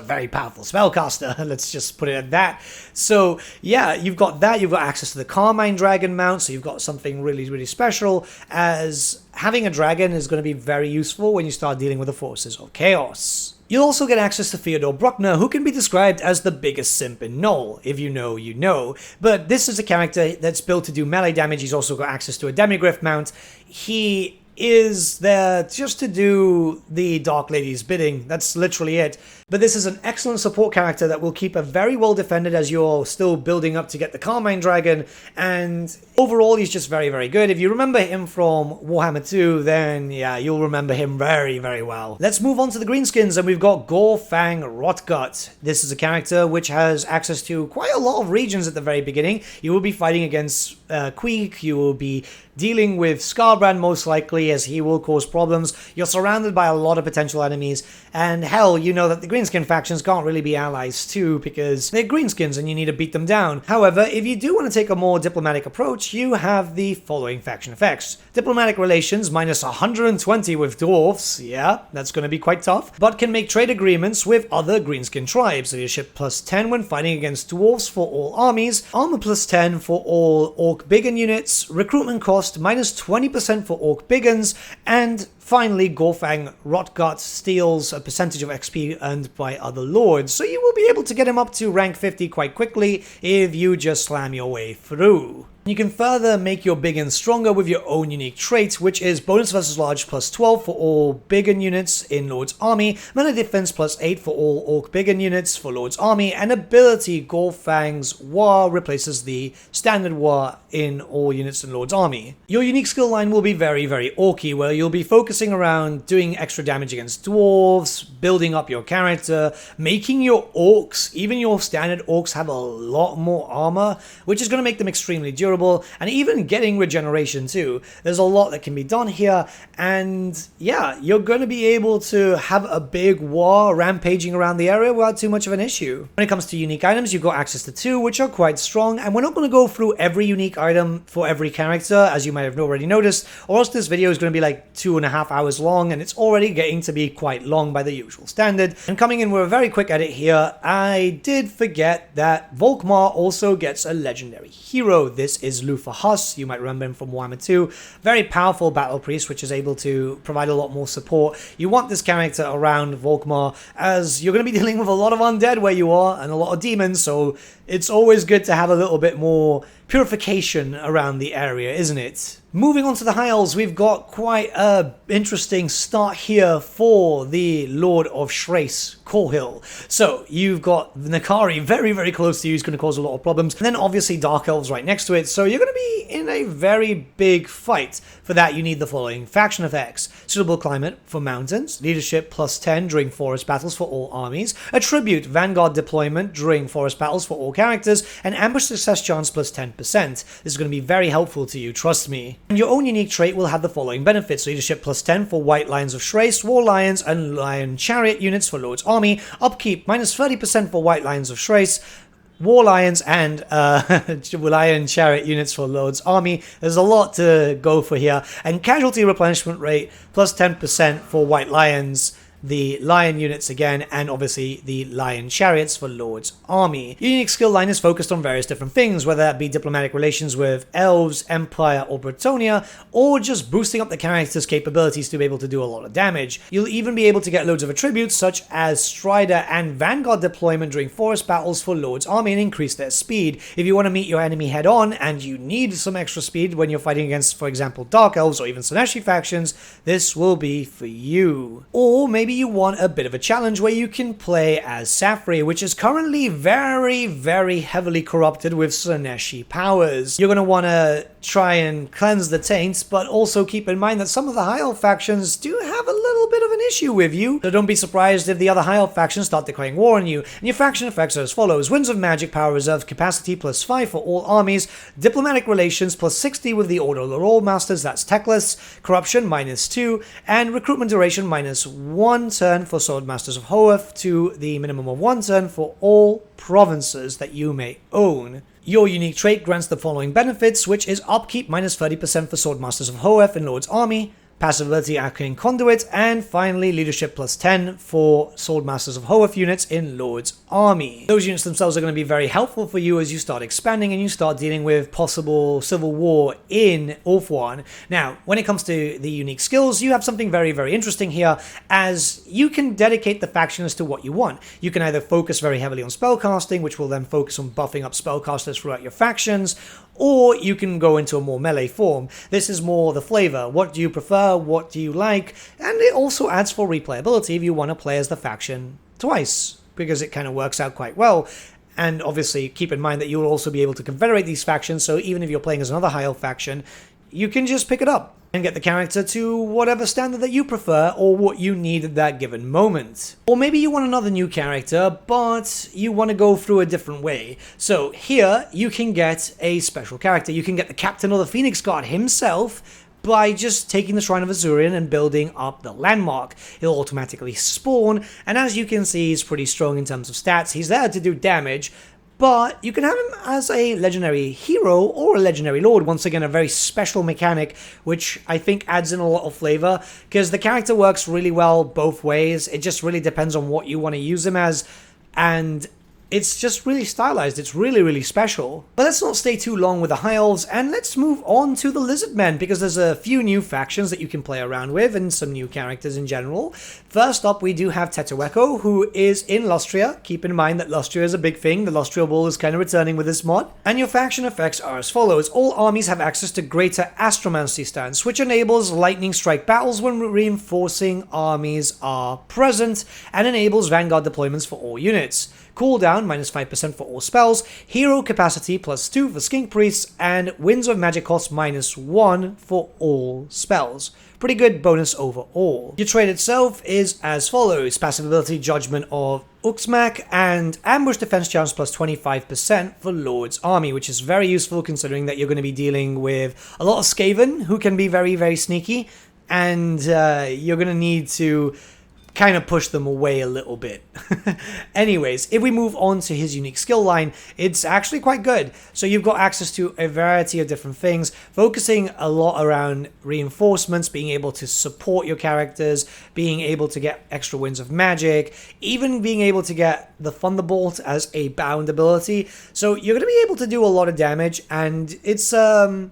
very powerful spellcaster, let's just put it at that. So yeah, you've got that, you've got access to the Carmine Dragon mount, so you've got something really, really special, as having a dragon is going to be very useful when you start dealing with the forces of chaos. You'll also get access to Theodore Bruckner, who can be described as the biggest simp in Null. If you know, you know. But this is a character that's built to do melee damage. He's also got access to a Demigryph mount. He is there just to do the Dark Lady's bidding. That's literally it. But this is an excellent support character that will keep a very well defended as you're still building up to get the Carmine Dragon, and overall he's just very, very good. If you remember him from Warhammer 2, then yeah, you'll remember him very, very well. Let's move on to the greenskins, and we've got Gorfang Rotgut. This is a character which has access to quite a lot of regions at the very beginning. You will be fighting against Queek, you will be dealing with Scarbrand most likely, as he will cause problems. You're surrounded by a lot of potential enemies, and hell, you know that the greenskin factions can't really be allies too, because they're greenskins and you need to beat them down. However, if you do want to take a more diplomatic approach, you have the following faction effects. Diplomatic relations, minus 120 with dwarfs, yeah, that's going to be quite tough, but can make trade agreements with other greenskin tribes. Leadership plus 10 when fighting against dwarfs for all armies, armor plus 10 for all orc biggun units, recruitment cost minus 20% for orc bigguns, and finally, Gorfang Rotgut steals a percentage of XP earned by other lords, so you will be able to get him up to rank 50 quite quickly if you just slam your way through. You can further make your Biggun stronger with your own unique trait, which is bonus versus large plus 12 for all Biggun units in Lord's army, melee defense plus 8 for all Orc Biggun units for Lord's army, and ability Gorfang's War replaces the standard War in all units in Lord's army. Your unique skill line will be very, very orky, where you'll be focusing around doing extra damage against dwarves, building up your character, making your orcs, even your standard orcs, have a lot more armor, which is going to make them extremely durable, and even getting regeneration too. There's a lot that can be done here, and yeah, you're going to be able to have a big war rampaging around the area without too much of an issue. When it comes to unique items, you've got access to 2, which are quite strong, and we're not going to go through every unique item for every character, as you might have already noticed, or else this video is going to be like 2.5 hours long, and it's already getting to be quite long by the usual standard. And coming in with a very quick edit here, I did forget that Volkmar also gets a legendary hero. This is Luther Huss. You might remember him from Warhammer 2. Very powerful battle priest, which is able to provide a lot more support. You want this character around Volkmar, as you're going to be dealing with a lot of undead where you are, and a lot of demons, so it's always good to have a little bit more purification around the area, isn't it? Moving on to the High Elves, we've got quite a interesting start here for the Lord of Shrace, Korhil. So you've got Nakari very, very close to you, who's going to cause a lot of problems, and then obviously Dark Elves right next to it, so you're going to be in a very big fight. For that, you need the following faction effects: suitable climate for mountains, leadership plus 10 during forest battles for all armies, attribute Vanguard deployment during forest battles for all characters, and ambush success chance plus 10%. This is going to be very helpful to you, trust me. And your own unique trait will have the following benefits: leadership plus 10 for White Lions of Shrace, War Lions, and Lion Chariot units for Lord's army, upkeep minus 30% for White Lions of Shrace, War Lions, and Lion Chariot units for Lord's army. There's a lot to go for here. And casualty replenishment rate plus 10% for White Lions, the Lion units again, and obviously the Lion Chariots for Lord's army. Your unique skill line is focused on various different things, whether that be diplomatic relations with Elves, Empire, or Bretonia, or just boosting up the character's capabilities to be able to do a lot of damage. You'll even be able to get loads of attributes such as Strider and Vanguard deployment during forest battles for Lord's army and increase their speed. If you want to meet your enemy head on and you need some extra speed when you're fighting against, for example, Dark Elves or even Sineshi factions, this will be for you. Or maybe you want a bit of a challenge where you can play as Safri, which is currently very, very heavily corrupted with Sineshi powers. You're going to want to try and cleanse the taints, but also keep in mind that some of the High Elf factions do have a little bit of an issue with you, so don't be surprised if the other High Elf factions start declaring war on you. And your faction effects are as follows: Winds of Magic power reserve capacity plus 5 for all armies, diplomatic relations plus 60 with the Order of the Royal Masters, that's techless, corruption minus 2, and recruitment duration minus 1 turn for Swordmasters of Hoeth to the minimum of 1 turn for all provinces that you may own. Your unique trait grants the following benefits, which is upkeep minus 30% for Swordmasters of Hoeth in Lord's army, passive ability Arcane Conduit, and finally leadership +10 for Swordmasters of Hoeth units in Lord's army. Those units themselves are going to be very helpful for you as you start expanding and you start dealing with possible civil war in Ulthuan. Now, when it comes to the unique skills, you have something very, very interesting here, as you can dedicate the faction as to what you want. You can either focus very heavily on spellcasting, which will then focus on buffing up spellcasters throughout your factions, or you can go into a more melee form. This is more the flavor. What do you prefer? What do you like? And it also adds for replayability if you want to play as the faction twice, because it kind of works out quite well. And obviously keep in mind that you'll also be able to confederate these factions, so even if you're playing as another high elf faction, you can just pick it up and get the character to whatever standard that you prefer or what you need at that given moment. Or maybe you want another new character, but you want to go through a different way. So here, you can get a special character. You can get the Captain of the Phoenix Guard himself by just taking the Shrine of Azurian and building up the landmark. He'll automatically spawn, and as you can see, he's pretty strong in terms of stats. He's there to do damage, but you can have him as a legendary hero or a legendary lord. Once again, a very special mechanic, which I think adds in a lot of flavor, because the character works really well both ways. It just really depends on what you want to use him as, and it's just really stylized. It's really, really special. But let's not stay too long with the High Elves, and let's move on to the Lizardmen, because there's a few new factions that you can play around with, and some new characters in general. First up, we do have Tetueko, who is in Lustria. Keep in mind that Lustria is a big thing. The Lustria Bull is kind of returning with this mod. And your faction effects are as follows. All armies have access to Greater Astromancy stance, which enables lightning strike battles when reinforcing armies are present, and enables Vanguard deployments for all units. Cooldown -5% for all spells, hero capacity +2 for skink priests, and winds of magic cost -1 for all spells. Pretty good bonus overall. Your trait itself is as follows: passive ability Judgment of Uxmak, and ambush defense chance +25% for Lord's army, which is very useful considering that you're going to be dealing with a lot of Skaven who can be very, very sneaky, and you're going to need to kind of push them away a little bit. Anyways, if we move on to his unique skill line, it's actually quite good. So you've got access to a variety of different things, focusing a lot around reinforcements, being able to support your characters, being able to get extra winds of magic, even being able to get the Thunderbolt as a bound ability. So you're going to be able to do a lot of damage, and it's a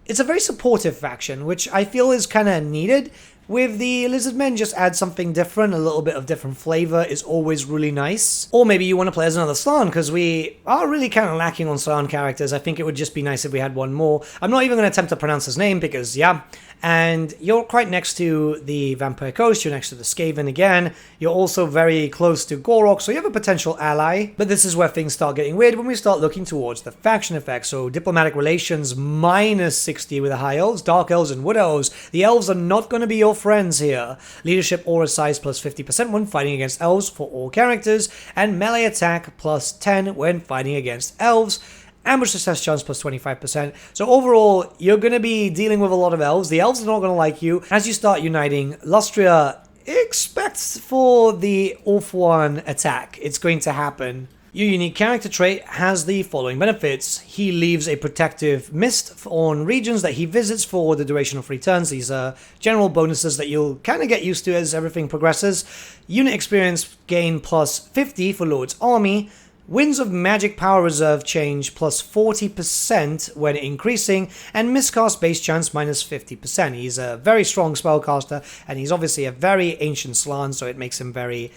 very supportive faction, which I feel is kind of needed. With the Lizardmen, just add something different. A little bit of different flavor is always really nice. Or maybe you want to play as another Slann, because we are really kind of lacking on Slann characters. I think it would just be nice if we had one more. I'm not even going to attempt to pronounce his name, because, yeah. And you're quite next to the Vampire Coast, you're next to the Skaven again. You're also very close to Gorok, so you have a potential ally. But this is where things start getting weird when we start looking towards the faction effects. So diplomatic relations -60 with the High Elves, Dark Elves, and Wood Elves. The Elves are not going to be your friends here. Leadership aura size +50% when fighting against Elves for all characters, and melee attack +10 when fighting against Elves. Ambush success chance +25%. So overall, you're going to be dealing with a lot of Elves. The Elves are not going to like you. As you start uniting, Lustria expects for the Ulthuan attack. It's going to happen. Your unique character trait has the following benefits. He leaves a protective mist on regions that he visits for the duration of 3 turns. These are general bonuses that you'll kind of get used to as everything progresses. Unit experience gain +50 for Lord's army. Winds of Magic Power Reserve change +40% when increasing, and miscast base chance -50%. He's a very strong spellcaster, and he's obviously a very ancient Slann, so it makes him very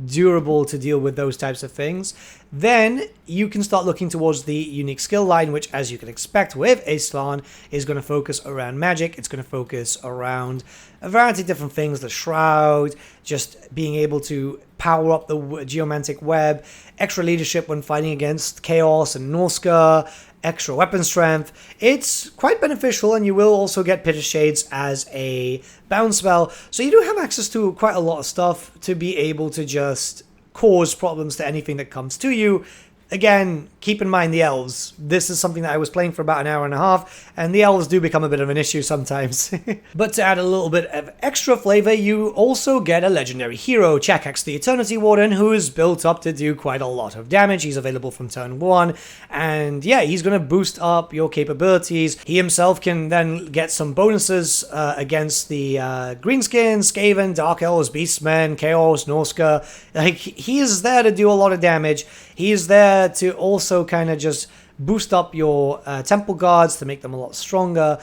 durable to deal with those types of things. Then you can start looking towards the unique skill line, which, as you can expect with a Slann, is going to focus around magic. It's going to focus around a variety of different things: the Shroud, just being able to power up the Geomantic Web, extra leadership when fighting against Chaos and Norska, extra weapon strength. It's quite beneficial, and you will also get Pit of Shades as a bound spell. So you do have access to quite a lot of stuff to be able to just cause problems to anything that comes to you. Again, keep in mind the Elves. This is something that I was playing for about an hour and a half, and the Elves do become a bit of an issue sometimes. But to add a little bit of extra flavor, you also get a legendary hero, Chakax the Eternity Warden, who is built up to do quite a lot of damage. He's available from turn 1, and yeah, he's going to boost up your capabilities. He himself can then get some bonuses against the Greenskins, Skaven, Dark Elves, Beastmen, Chaos, Norska. Like, he is there to do a lot of damage. He is there to also kind of just boost up your temple guards to make them a lot stronger.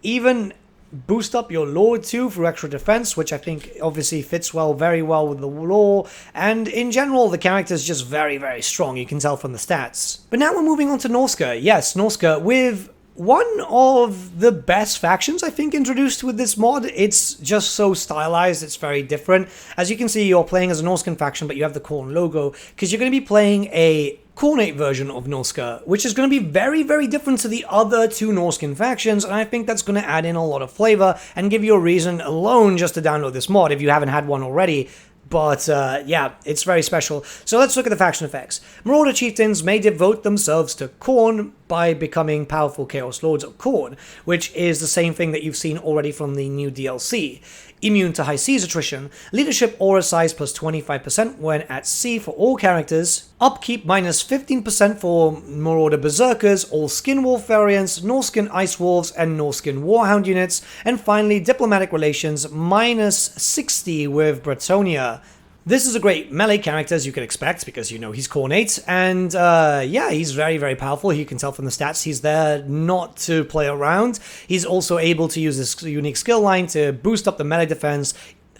Even boost up your lord too for extra defense, which I think obviously fits very well with the lore. And in general, the character is just very, very strong. You can tell from the stats. But now we're moving on to Norska. Yes, Norska with one of the best factions, I think, introduced with this mod. It's just so stylized, it's very different. As you can see, you're playing as a Norscan faction, but you have the Khorne logo, because you're going to be playing a Khornate version of Norska, which is going to be very, very different to the other two Norscan factions, and I think that's going to add in a lot of flavor and give you a reason alone just to download this mod if you haven't had one already. But yeah, it's very special. So let's look at the faction effects. Marauder Chieftains may devote themselves to Khorne by becoming powerful Chaos Lords of Khorne, which is the same thing that you've seen already from the new DLC. Immune to high seas attrition, leadership aura size plus 25% when at sea for all characters, upkeep minus 15% for Marauder Berserkers, all Skin Wolf variants, Norscan Ice Wolves, and Norscan Warhound units, and finally diplomatic relations minus 60 with Bretonia. This is a great melee character, as you can expect, because you know he's Khornate, and yeah, he's very, very powerful. You can tell from the stats he's there not to play around. He's also able to use this unique skill line to boost up the melee defense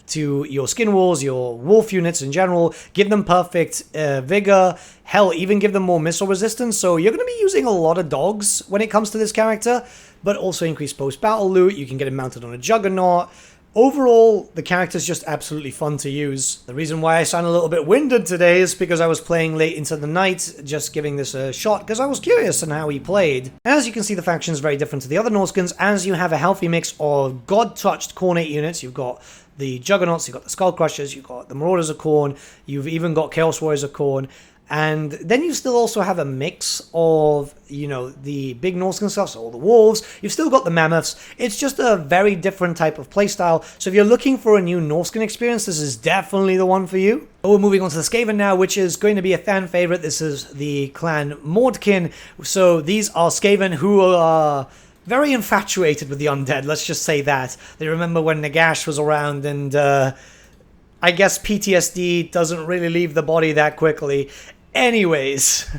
to your skin walls, your wolf units in general, give them perfect vigor, hell, even give them more missile resistance. So you're going to be using a lot of dogs when it comes to this character, but also increase post-battle loot. You can get him mounted on a Juggernaut. Overall, the character's just absolutely fun to use. The reason why I sound a little bit winded today is because I was playing late into the night, just giving this a shot, because I was curious on how he played. As you can see, the faction is very different to the other Norskans, as you have a healthy mix of God-touched Khornate units. You've got the Juggernauts, you've got the Skull Crushers, you've got the Marauders of Khorne, you've even got Chaos Warriors of Khorne, and then you still also have a mix of, you know, the big Norscan stuff, so all the wolves. You've still got the mammoths. It's just a very different type of playstyle. So if you're looking for a new Norscan experience, this is definitely the one for you. But we're moving on to the Skaven now, which is going to be a fan favorite. This is the clan Mordkin. So these are Skaven who are very infatuated with the undead, let's just say that. They remember when Nagash was around, and I guess PTSD doesn't really leave the body that quickly. Anyways,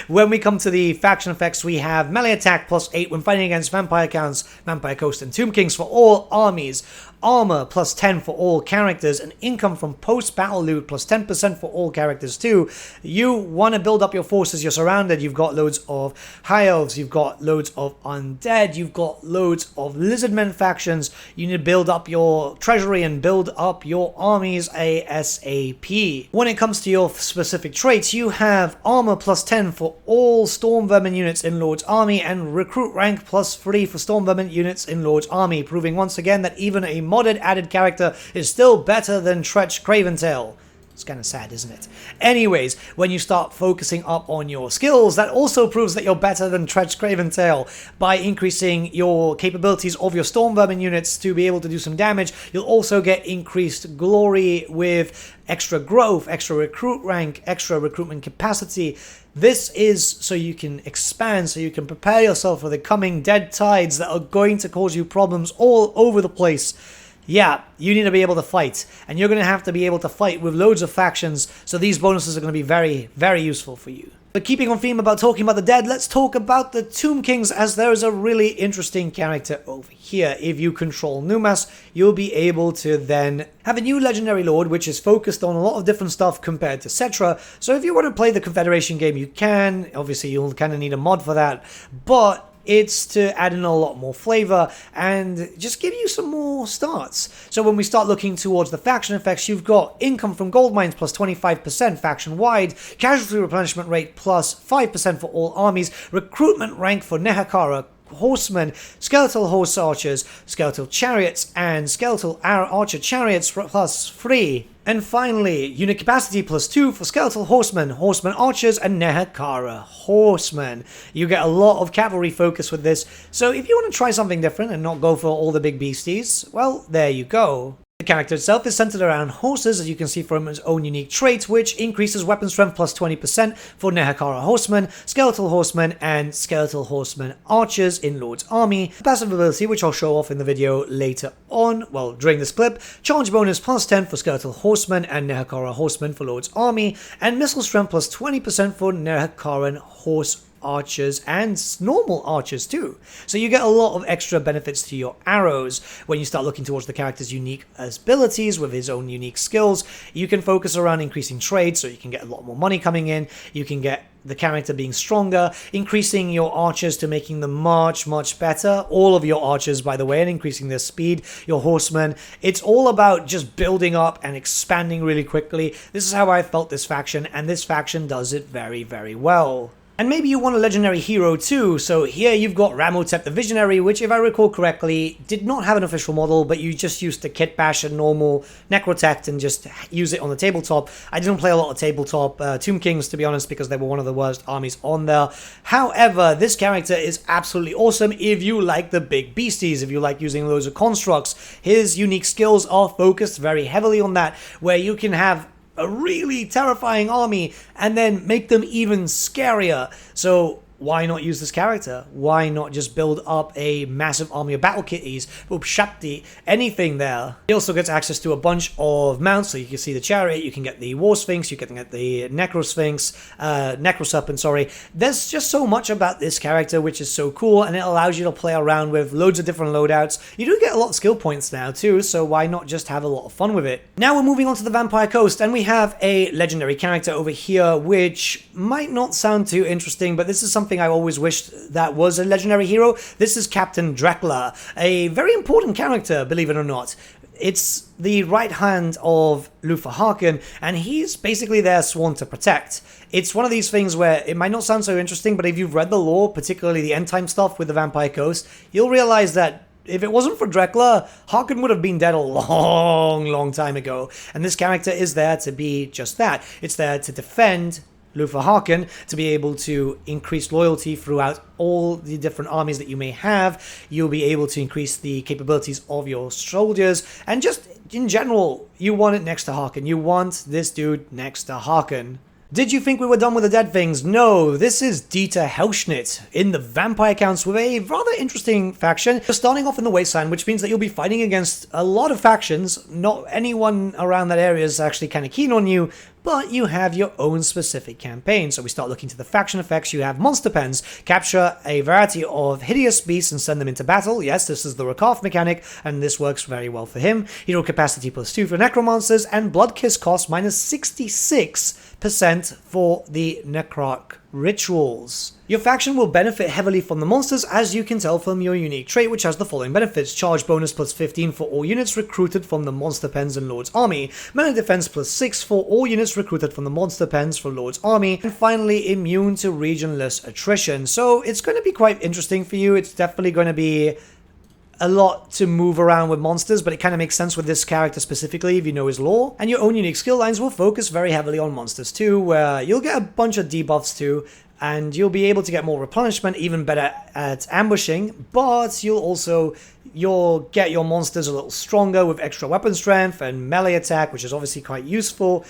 when we come to the faction effects, we have melee attack plus 8 when fighting against Vampire Counts, Vampire Coast, and Tomb Kings for all armies. Armor plus 10 for all characters, and income from post-battle loot plus 10% for all characters too. You want to build up your forces, you're surrounded, you've got loads of High Elves, you've got loads of Undead, you've got loads of Lizardmen factions. You need to build up your treasury and build up your armies ASAP. When it comes to your specific traits, you have armor plus 10 for all Storm Vermin units in Lord's army, and recruit rank plus 3 for Storm Vermin units in Lord's army, proving once again that even a modded added character is still better than Tretch Craventail. It's kind of sad, isn't it? Anyways, when you start focusing up on your skills, that also proves that you're better than Tretch Craventail. By increasing your capabilities of your Storm Vermin units to be able to do some damage, you'll also get increased glory with extra growth, extra recruit rank, extra recruitment capacity. This is so you can expand, so you can prepare yourself for the coming dead tides that are going to cause you problems all over the place. Yeah, you need to be able to fight, and you're going to have to be able to fight with loads of factions, so these bonuses are going to be very, very useful for you. But keeping on theme about talking about the dead, let's talk about the Tomb Kings, as there is a really interesting character over here. If you control Numas, you'll be able to then have a new legendary lord, which is focused on a lot of different stuff compared to Cetra. So if you want to play the Confederation game, you can. Obviously, you'll kind of need a mod for that, but it's to add in a lot more flavor and just give you some more starts. So when we start looking towards the faction effects, you've got income from gold mines plus 25% faction-wide, casualty replenishment rate plus 5% for all armies, recruitment rank for Nehakara horsemen, skeletal horse archers, skeletal chariots, and skeletal archer chariots +3. And finally, unit capacity +2 for skeletal horsemen, horsemen archers, and Nehekara horsemen. You get a lot of cavalry focus with this, so if you want to try something different and not go for all the big beasties, well, there you go. The character itself is centered around horses, as you can see from his own unique trait, which increases weapon strength +20% for Nehekara horsemen, skeletal horsemen, and skeletal horsemen archers in Lord's army. Passive ability, which I'll show off in the video later on, well, during this clip, charge bonus +10 for skeletal horsemen and Nehekara horsemen for Lord's army, and missile strength +20% for Nehekaran horse archers and normal archers too. So you get a lot of extra benefits to your arrows when you start looking towards the character's unique abilities with his own unique skills. You can focus around increasing trade, so you can get a lot more money coming in. You can get the character being stronger, increasing your archers to making them much better. All of your archers, by the way, and increasing their speed, your horsemen. It's all about just building up and expanding really quickly. This is how I felt this faction, and this faction does it very well. And maybe you want a legendary hero too, so here you've got Ramaltep the Visionary, which, if I recall correctly, did not have an official model, but you just used the kit bash and normal necrotect and just use it on the tabletop. I didn't play a lot of tabletop Tomb Kings, to be honest, because they were one of the worst armies on there. However, this character is absolutely awesome if you like the big beasties, if you like using loads of constructs. His unique skills are focused very heavily on that, where you can have a really terrifying army and then make them even scarier. So why not use this character? Why not just build up a massive army of battle kitties, Upshakti, anything there? He also gets access to a bunch of mounts, so you can see the chariot, you can get the war sphinx, you can get the necroserpent, sorry. There's just so much about this character which is so cool, and it allows you to play around with loads of different loadouts. You do get a lot of skill points now too, so why not just have a lot of fun with it? Now we're moving on to the Vampire Coast, and we have a legendary character over here, which might not sound too interesting, but this is something I always wished that was a legendary hero. This is Captain Dracula, a very important character, believe it or not. It's the right hand of Luther Harkin, and he's basically their sworn to protect. It's one of these things where it might not sound so interesting, but if you've read the lore, particularly the end time stuff with the Vampire Coast, you'll realize that if it wasn't for Dracula, Harkin would have been dead a long time ago. And this character is there to be just that. It's there to defend Luther Harkin, to be able to increase loyalty throughout all the different armies that you may have. You'll be able to increase the capabilities of your soldiers, and just in general, you want it next to Harkin. You want this dude next to Harkin. Did you think we were done with the dead things? No, this is Dieter Hellschnitt in the Vampire Counts with a rather interesting faction. You're starting off in the Wasteland, which means that you'll be fighting against a lot of factions. Not anyone around that area is actually kind of keen on you, but you have your own specific campaign. So we start looking to the faction effects. You have monster pens. Capture a variety of hideous beasts and send them into battle. Yes, this is the Rakarth mechanic, and this works very well for him. Hero capacity +2 for necromancers, and blood kiss cost -66% for the necroc rituals. Your faction will benefit heavily from the monsters, as you can tell from your unique trait, which has the following benefits: charge bonus +15 for all units recruited from the monster pens and Lord's army, mana defense +6 for all units recruited from the monster pens for Lord's army, and finally immune to regionless attrition. So it's going to be quite interesting for you. It's definitely going to be a lot to move around with monsters, but it kind of makes sense with this character specifically if you know his lore. And your own unique skill lines will focus very heavily on monsters too, where you'll get a bunch of debuffs too, and you'll be able to get more replenishment, even better at ambushing, but you'll get your monsters a little stronger with extra weapon strength and melee attack, which is obviously quite useful.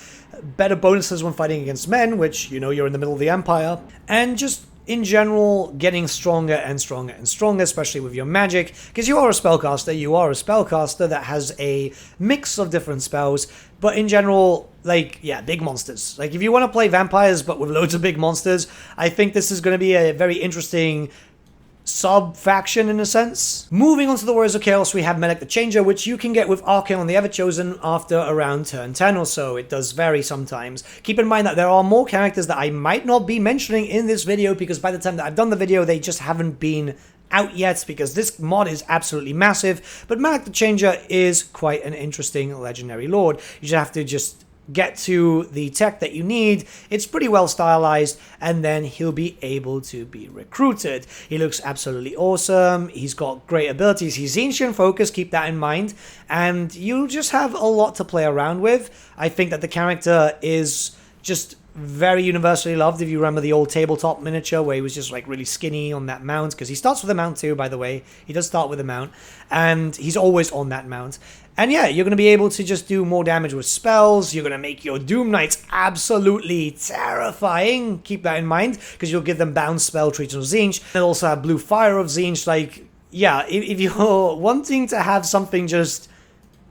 Better bonuses when fighting against men, which, you know, you're in the middle of the Empire. And just in general, getting stronger and stronger and stronger, especially with your magic, because you are a spellcaster that has a mix of different spells, but in general, like, yeah, big monsters. Like, if you want to play vampires but with loads of big monsters, I think this is going to be a very interesting sub-faction in a sense. Moving on to the Warriors of Chaos, we have Melek the Changer, which you can get with Archon on the Everchosen after around turn 10 or so. It does vary sometimes. Keep in mind that there are more characters that I might not be mentioning in this video, because by the time that I've done the video, they just haven't been out yet, because this mod is absolutely massive. But Melek the Changer is quite an interesting legendary lord. You just have to get to the tech that you need. It's pretty well stylized, and then he'll be able to be recruited. He looks absolutely awesome. He's got great abilities. He's ancient focus, keep that in mind, and you just have a lot to play around with. I think that the character is just very universally loved. If you remember the old tabletop miniature where he was just like really skinny on that mount, because he starts with a mount too, by the way. He does start with a mount, and he's always on that mount. And yeah, you're going to be able to just do more damage with spells. You're going to make your Doom Knights absolutely terrifying. Keep that in mind, because you'll give them bounce spell treats of Tzeentch. They'll also have blue fire of Tzeentch. Like, yeah, if you're wanting to have something just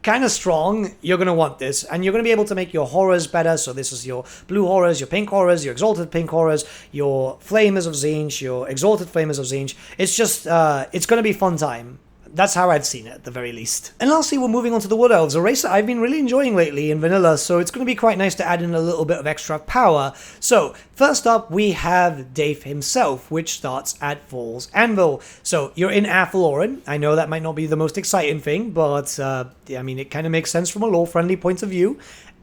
kind of strong, you're going to want this. And you're going to be able to make your horrors better. So this is your blue horrors, your pink horrors, your exalted pink horrors, your flamers of Tzeentch, your exalted flamers of Tzeentch. It's just, it's going to be a fun time. That's how I've seen it, at the very least. And lastly, we're moving on to the Wood Elves, a race that I've been really enjoying lately in vanilla, so it's going to be quite nice to add in a little bit of extra power. So, first up, we have Dave himself, which starts at Falls Anvil. So, you're in Athaloran. I know that might not be the most exciting thing, but, I mean, it kind of makes sense from a lore-friendly point of view.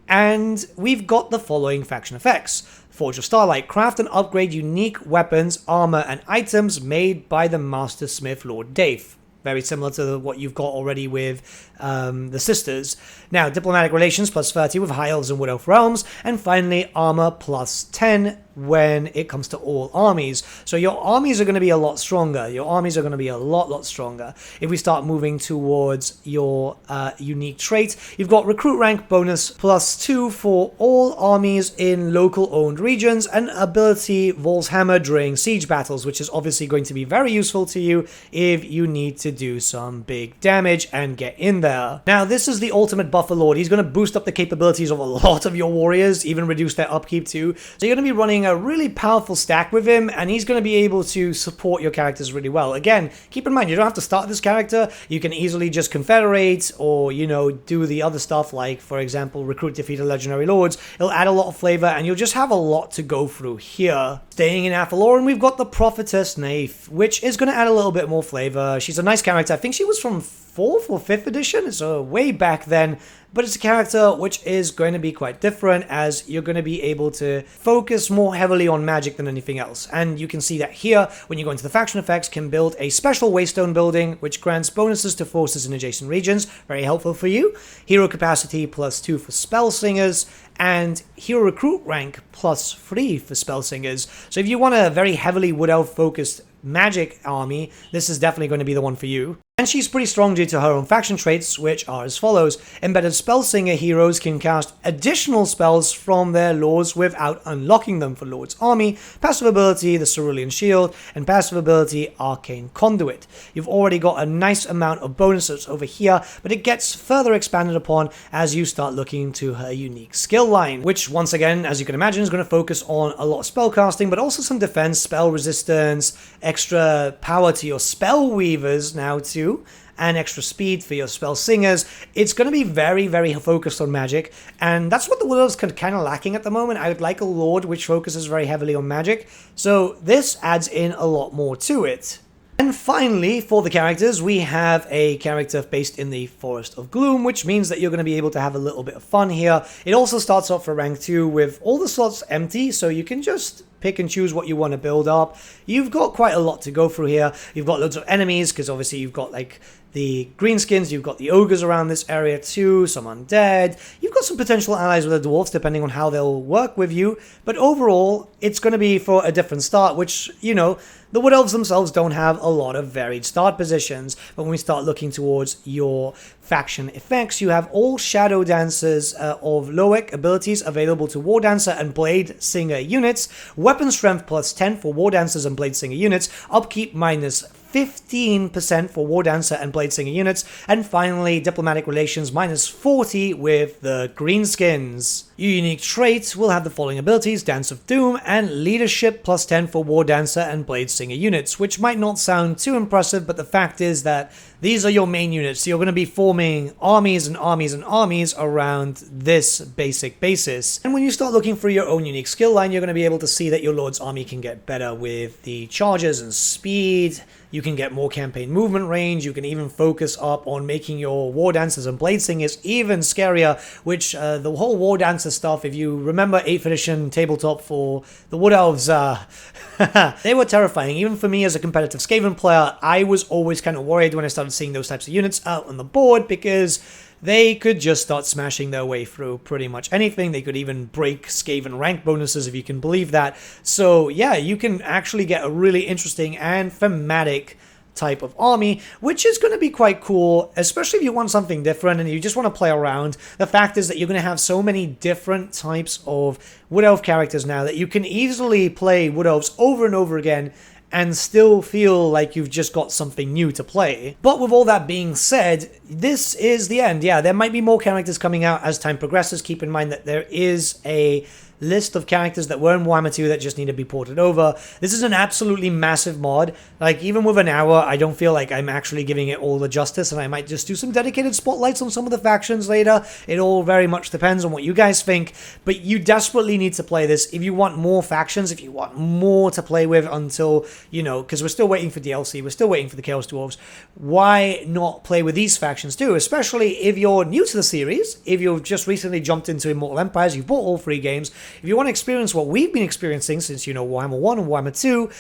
And we've got the following faction effects. Forge of Starlight. Craft and upgrade unique weapons, armor, and items made by the Master Smith Lord Dave. Very similar to what you've got already with the Sisters. Now, Diplomatic Relations plus 30 with High Elves and Wood Elf Realms. And finally, Armor plus 10 when it comes to all armies. So your armies are going to be a lot stronger. Your armies are going to be a lot stronger. If we start moving towards your unique trait, you've got Recruit Rank bonus plus 2 for all armies in local owned regions, and ability Vol's Hammer during siege battles, which is obviously going to be very useful to you if you need to do some big damage and get in there. Now, this is the ultimate buffer lord. He's going to boost up the capabilities of a lot of your warriors, even reduce their upkeep too. So you're going to be running a really powerful stack with him, and he's going to be able to support your characters really well. Again, keep in mind, you don't have to start this character. You can easily just confederate, or, you know, do the other stuff like, for example, recruit defeated legendary lords. It'll add a lot of flavor, and you'll just have a lot to go through here. Staying in Athaloran, we've got the Prophetess Knife, which is going to add a little bit more flavor. She's a nice character. I think she was from 4th or 5th edition, so way back then, but it's a character which is going to be quite different, as you're going to be able to focus more heavily on magic than anything else. And you can see that here, when you go into the faction effects, can build a special Waystone building, which grants bonuses to forces in adjacent regions, very helpful for you. Hero capacity plus 2 for spell singers, and hero recruit rank plus 3 for spell singers. So if you want a very heavily Wood Elf focused magic army, this is definitely going to be the one for you. And she's pretty strong due to her own faction traits, which are as follows. Embedded Spellsinger heroes can cast additional spells from their lords without unlocking them for Lord's Army. Passive ability, the Cerulean Shield, and passive ability, Arcane Conduit. You've already got a nice amount of bonuses over here, but it gets further expanded upon as you start looking to her unique skill line, which once again, as you can imagine, is going to focus on a lot of spellcasting, but also some defense, spell resistance, extra power to your spell weavers now too, and extra speed for your spell singers. It's going to be very focused on magic, and that's what the Wood Elves are kind of lacking at the moment. I would like a lord which focuses very heavily on magic, so this adds in a lot more to it. And finally, for the characters, we have a character based in the Forest of Gloom, which means that you're going to be able to have a little bit of fun here. It also starts off for rank 2 with all the slots empty, so you can just pick and choose what you want to build up. You've got quite a lot to go through here. You've got loads of enemies, because obviously you've got like the greenskins, you've got the ogres around this area too, some undead. You've got some potential allies with the dwarves, depending on how they'll work with you. But overall, it's going to be for a different start, which, you know, the Wood Elves themselves don't have a lot of varied start positions. But when we start looking towards your faction effects, you have all Shadow Dancers of Loic abilities available to War Dancer and Blade Singer units. Weapon Strength plus 10 for War Dancers and Blade Singer units. Upkeep minus 15% for War Dancer and Blade Singer units, and finally Diplomatic Relations minus 40 with the Greenskins. Your unique traits will have the following abilities: Dance of Doom and Leadership plus 10 for War Dancer and Blade Singer units, which might not sound too impressive, but the fact is that these are your main units, so you're going to be forming armies and armies and armies around this basic basis. And when you start looking for your own unique skill line, you're going to be able to see that your Lord's army can get better with the charges and speed, You can get more campaign movement range. You can even focus up on making your war dancers and blade singers even scarier, which the whole war dancer stuff, if you remember 8th edition tabletop for the Wood Elves, they were terrifying. Even for me as a competitive Skaven player, I was always kind of worried when I started seeing those types of units out on the board, because they could just start smashing their way through pretty much anything. They could even break Skaven rank bonuses, if you can believe that. So yeah, you can actually get a really interesting and thematic type of army, which is going to be quite cool, especially if you want something different and you just want to play around. The fact is that you're going to have so many different types of Wood Elf characters now that you can easily play Wood Elves over and over again and still feel like you've just got something new to play. But with all that being said, this is the end. Yeah, there might be more characters coming out as time progresses. Keep in mind that there is a list of characters that were in Warhammer 2 that just need to be ported over. This is an absolutely massive mod. Like, even with an hour, I don't feel like I'm actually giving it all the justice, and I might just do some dedicated spotlights on some of the factions later. It all very much depends on what you guys think, but you desperately need to play this if you want more factions, if you want more to play with until, you know, because we're still waiting for DLC, we're still waiting for the Chaos Dwarves. Why not play with these factions too? Especially if you're new to the series, if you've just recently jumped into Immortal Empires, you've bought all 3 games. If you want to experience what we've been experiencing since, you know, Warhammer 1 and Warhammer 2,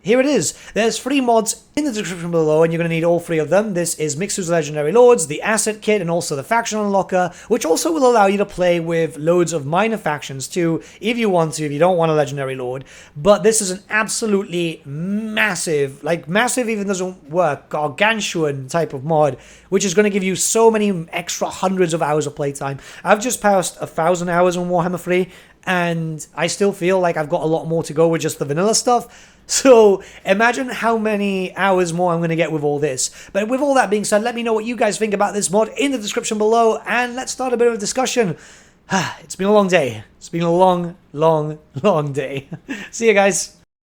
here it is. There's 3 mods in the description below, and you're going to need all 3 of them. This is MIXU'S Legendary Lords, the Asset Kit, and also the Faction Unlocker, which also will allow you to play with loads of minor factions too, if you want to, if you don't want a Legendary Lord. But this is an absolutely massive, like massive even doesn't work, gargantuan type of mod, which is going to give you so many extra hundreds of hours of playtime. I've just passed 1,000 hours on Warhammer 3, and I still feel like I've got a lot more to go with just the vanilla stuff. So imagine how many hours more I'm going to get with all this. But with all that being said, let me know what you guys think about this mod in the description below, and let's start a bit of a discussion. It's been a long day. It's been a long, long, long day. See you guys.